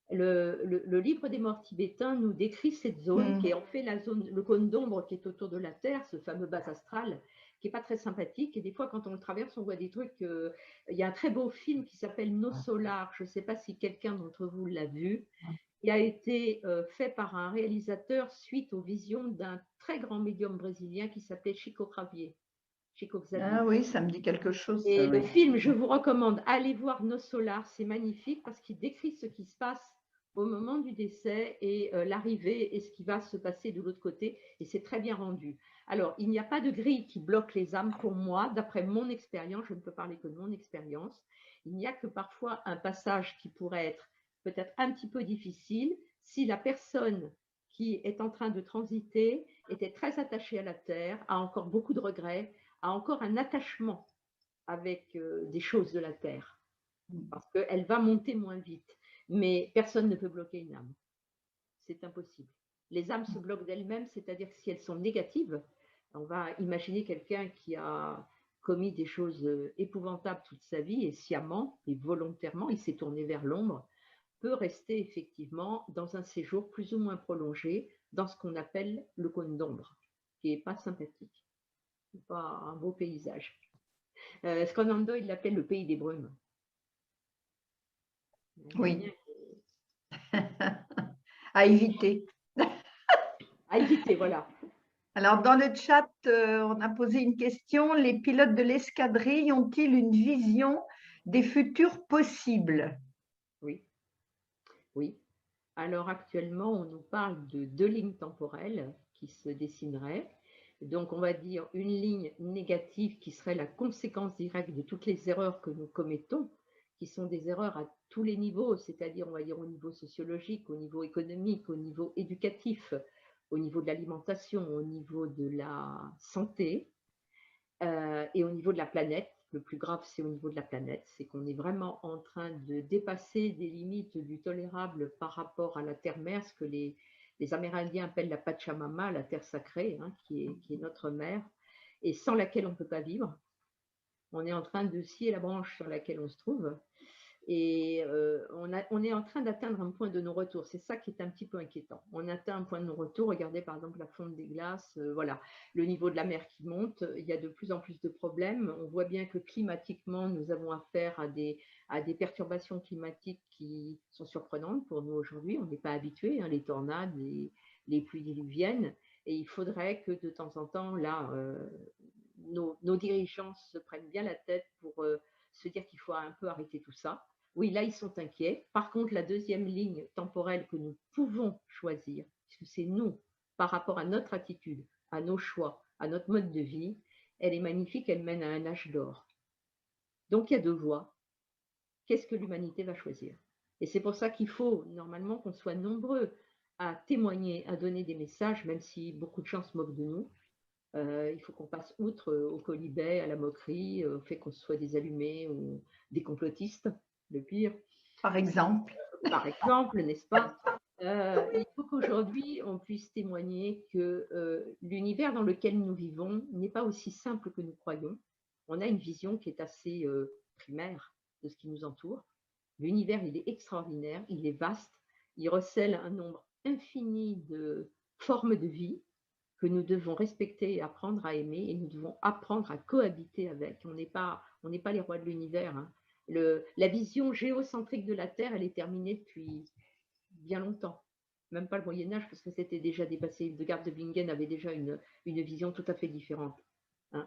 Le livre des morts tibétains nous décrit cette zone qui est en fait la zone, le cône d'ombre qui est autour de la Terre, ce fameux bas astral, qui n'est pas très sympathique. Et des fois, quand on le traverse, on voit des trucs. Il y a un très beau film qui s'appelle Nos Solars. Je ne sais pas si quelqu'un d'entre vous l'a vu. Il a été fait par un réalisateur suite aux visions d'un très grand médium brésilien qui s'appelait Chico Xavier. Ah oui, ça me dit quelque chose. Et ça, le oui. film, je vous recommande, allez voir Nos Solars, c'est magnifique parce qu'il décrit ce qui se passe au moment du décès et l'arrivée et ce qui va se passer de l'autre côté. Et c'est très bien rendu. Alors, il n'y a pas de grille qui bloque les âmes pour moi, d'après mon expérience, je ne peux parler que de mon expérience. Il n'y a que parfois un passage qui pourrait être peut-être un petit peu difficile si la personne qui est en train de transiter était très attachée à la terre, a encore beaucoup de regrets, a encore un attachement avec des choses de la terre, parce qu'elle va monter moins vite. Mais personne ne peut bloquer une âme. C'est impossible. Les âmes se bloquent d'elles-mêmes, c'est-à-dire que si elles sont négatives, on va imaginer quelqu'un qui a commis des choses épouvantables toute sa vie et sciemment et volontairement, il s'est tourné vers l'ombre, peut rester effectivement dans un séjour plus ou moins prolongé dans ce qu'on appelle le cône d'ombre, qui n'est pas sympathique. Ce n'est pas un beau paysage. Conan Doyle l'appelle le pays des brumes. Oui. À éviter. À éviter, voilà. Alors, dans le chat, on a posé une question. Les pilotes de l'escadrille ont-ils une vision des futurs possibles? Oui. Oui. Alors, actuellement, on nous parle de 2 lignes temporelles qui se dessineraient. Donc, on va dire une ligne négative qui serait la conséquence directe de toutes les erreurs que nous commettons, qui sont des erreurs à tous les niveaux, c'est-à-dire, on va dire, au niveau sociologique, au niveau économique, au niveau éducatif, au niveau de l'alimentation, au niveau de la santé et au niveau de la planète. Le plus grave, c'est au niveau de la planète, c'est qu'on est vraiment en train de dépasser des limites du tolérable par rapport à la terre-mère, ce que les Amérindiens appellent la Pachamama, la terre sacrée, hein, qui est notre mère, et sans laquelle on ne peut pas vivre. On est en train de scier la branche sur laquelle on se trouve. Et on est en train d'atteindre un point de non-retour. C'est ça qui est un petit peu inquiétant. On atteint un point de non-retour. Regardez par exemple la fonte des glaces, voilà, le niveau de la mer qui monte. Il y a de plus en plus de problèmes. On voit bien que climatiquement, nous avons affaire à des perturbations climatiques qui sont surprenantes pour nous aujourd'hui. On n'est pas habitué, hein, les tornades, les pluies diluviennes. Et il faudrait que de temps en temps, là, nos dirigeants se prennent bien la tête pour se dire qu'il faut un peu arrêter tout ça. Oui, là, ils sont inquiets. Par contre, la deuxième ligne temporelle que nous pouvons choisir, puisque c'est nous, par rapport à notre attitude, à nos choix, à notre mode de vie, elle est magnifique, elle mène à un âge d'or. Donc, il y a 2 voies. Qu'est-ce que l'humanité va choisir? Et c'est pour ça qu'il faut normalement qu'on soit nombreux à témoigner, à donner des messages, même si beaucoup de gens se moquent de nous. Il faut qu'on passe outre au colibet, à la moquerie, au fait qu'on soit des allumés ou des complotistes, le pire. Par exemple. Par exemple, n'est-ce pas? Il faut qu'aujourd'hui, on puisse témoigner que l'univers dans lequel nous vivons n'est pas aussi simple que nous croyons. On a une vision qui est assez primaire de ce qui nous entoure. L'univers, il est extraordinaire, il est vaste, il recèle un nombre infini de formes de vie que nous devons respecter et apprendre à aimer, et nous devons apprendre à cohabiter avec. On n'est pas les rois de l'univers. Hein. La vision géocentrique de la Terre, elle est terminée depuis bien longtemps. Même pas le Moyen-Âge, parce que c'était déjà dépassé. Hildegard de Bingen avait déjà une vision tout à fait différente. Hein.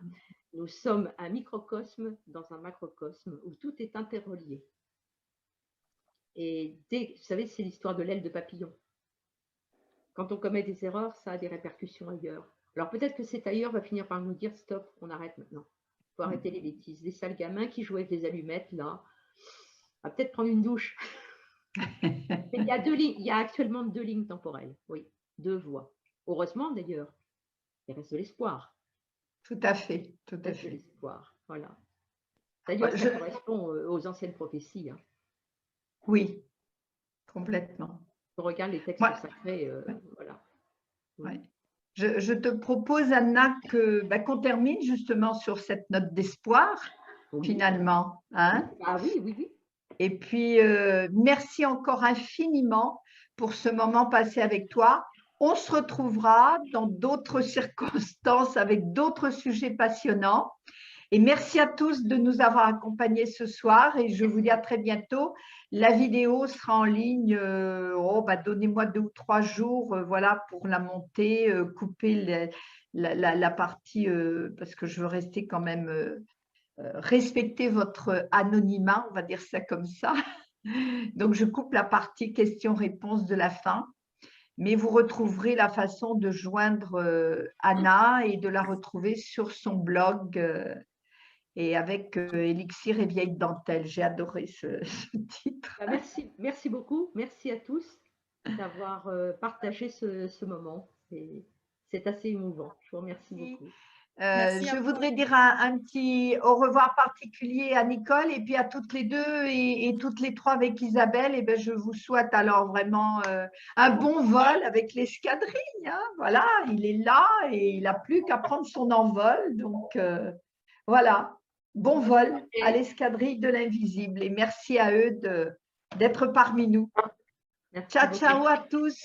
Nous sommes un microcosme dans un macrocosme où tout est interrelié. Et vous savez, c'est l'histoire de l'aile de papillon. Quand on commet des erreurs, ça a des répercussions ailleurs. Alors peut-être que cet ailleurs va finir par nous dire stop, on arrête maintenant. Il faut arrêter les bêtises. Les sales gamins qui jouaient avec des allumettes, là, on va peut-être prendre une douche. Mais il y a actuellement 2 lignes temporelles, oui, 2 voies. Heureusement d'ailleurs, il reste de l'espoir. Tout à fait, tout à fait. De l'espoir, voilà. D'ailleurs, ça correspond aux anciennes prophéties. Hein. Oui, complètement. On regarde les textes sacrés, voilà. Ouais. Je te propose, Anna, qu'on termine justement sur cette note d'espoir, finalement. Hein? Ah oui, oui, oui. Et puis, merci encore infiniment pour ce moment passé avec toi. On se retrouvera dans d'autres circonstances avec d'autres sujets passionnants. Et merci à tous de nous avoir accompagnés ce soir et je vous dis à très bientôt. La vidéo sera en ligne, donnez-moi 2 ou 3 jours voilà, pour la monter, couper la partie, parce que je veux rester quand même, respecter votre anonymat, on va dire ça comme ça. Donc, je coupe la partie questions-réponses de la fin. Mais vous retrouverez la façon de joindre Anna et de la retrouver sur son blog et avec Élixir et Vieille Dentelle. J'ai adoré ce titre. Merci beaucoup. Merci à tous d'avoir partagé ce moment. C'est assez émouvant. Je vous remercie beaucoup. Je voudrais dire un petit au revoir particulier à Nicole et puis à toutes les deux et toutes les 3 avec Isabelle. Et je vous souhaite alors vraiment un bon vol avec l'escadrille. Hein. Voilà, il est là et il n'a plus qu'à prendre son envol. Donc voilà, bon vol à l'escadrille de l'invisible et merci à eux d'être parmi nous. Ciao, ciao à tous.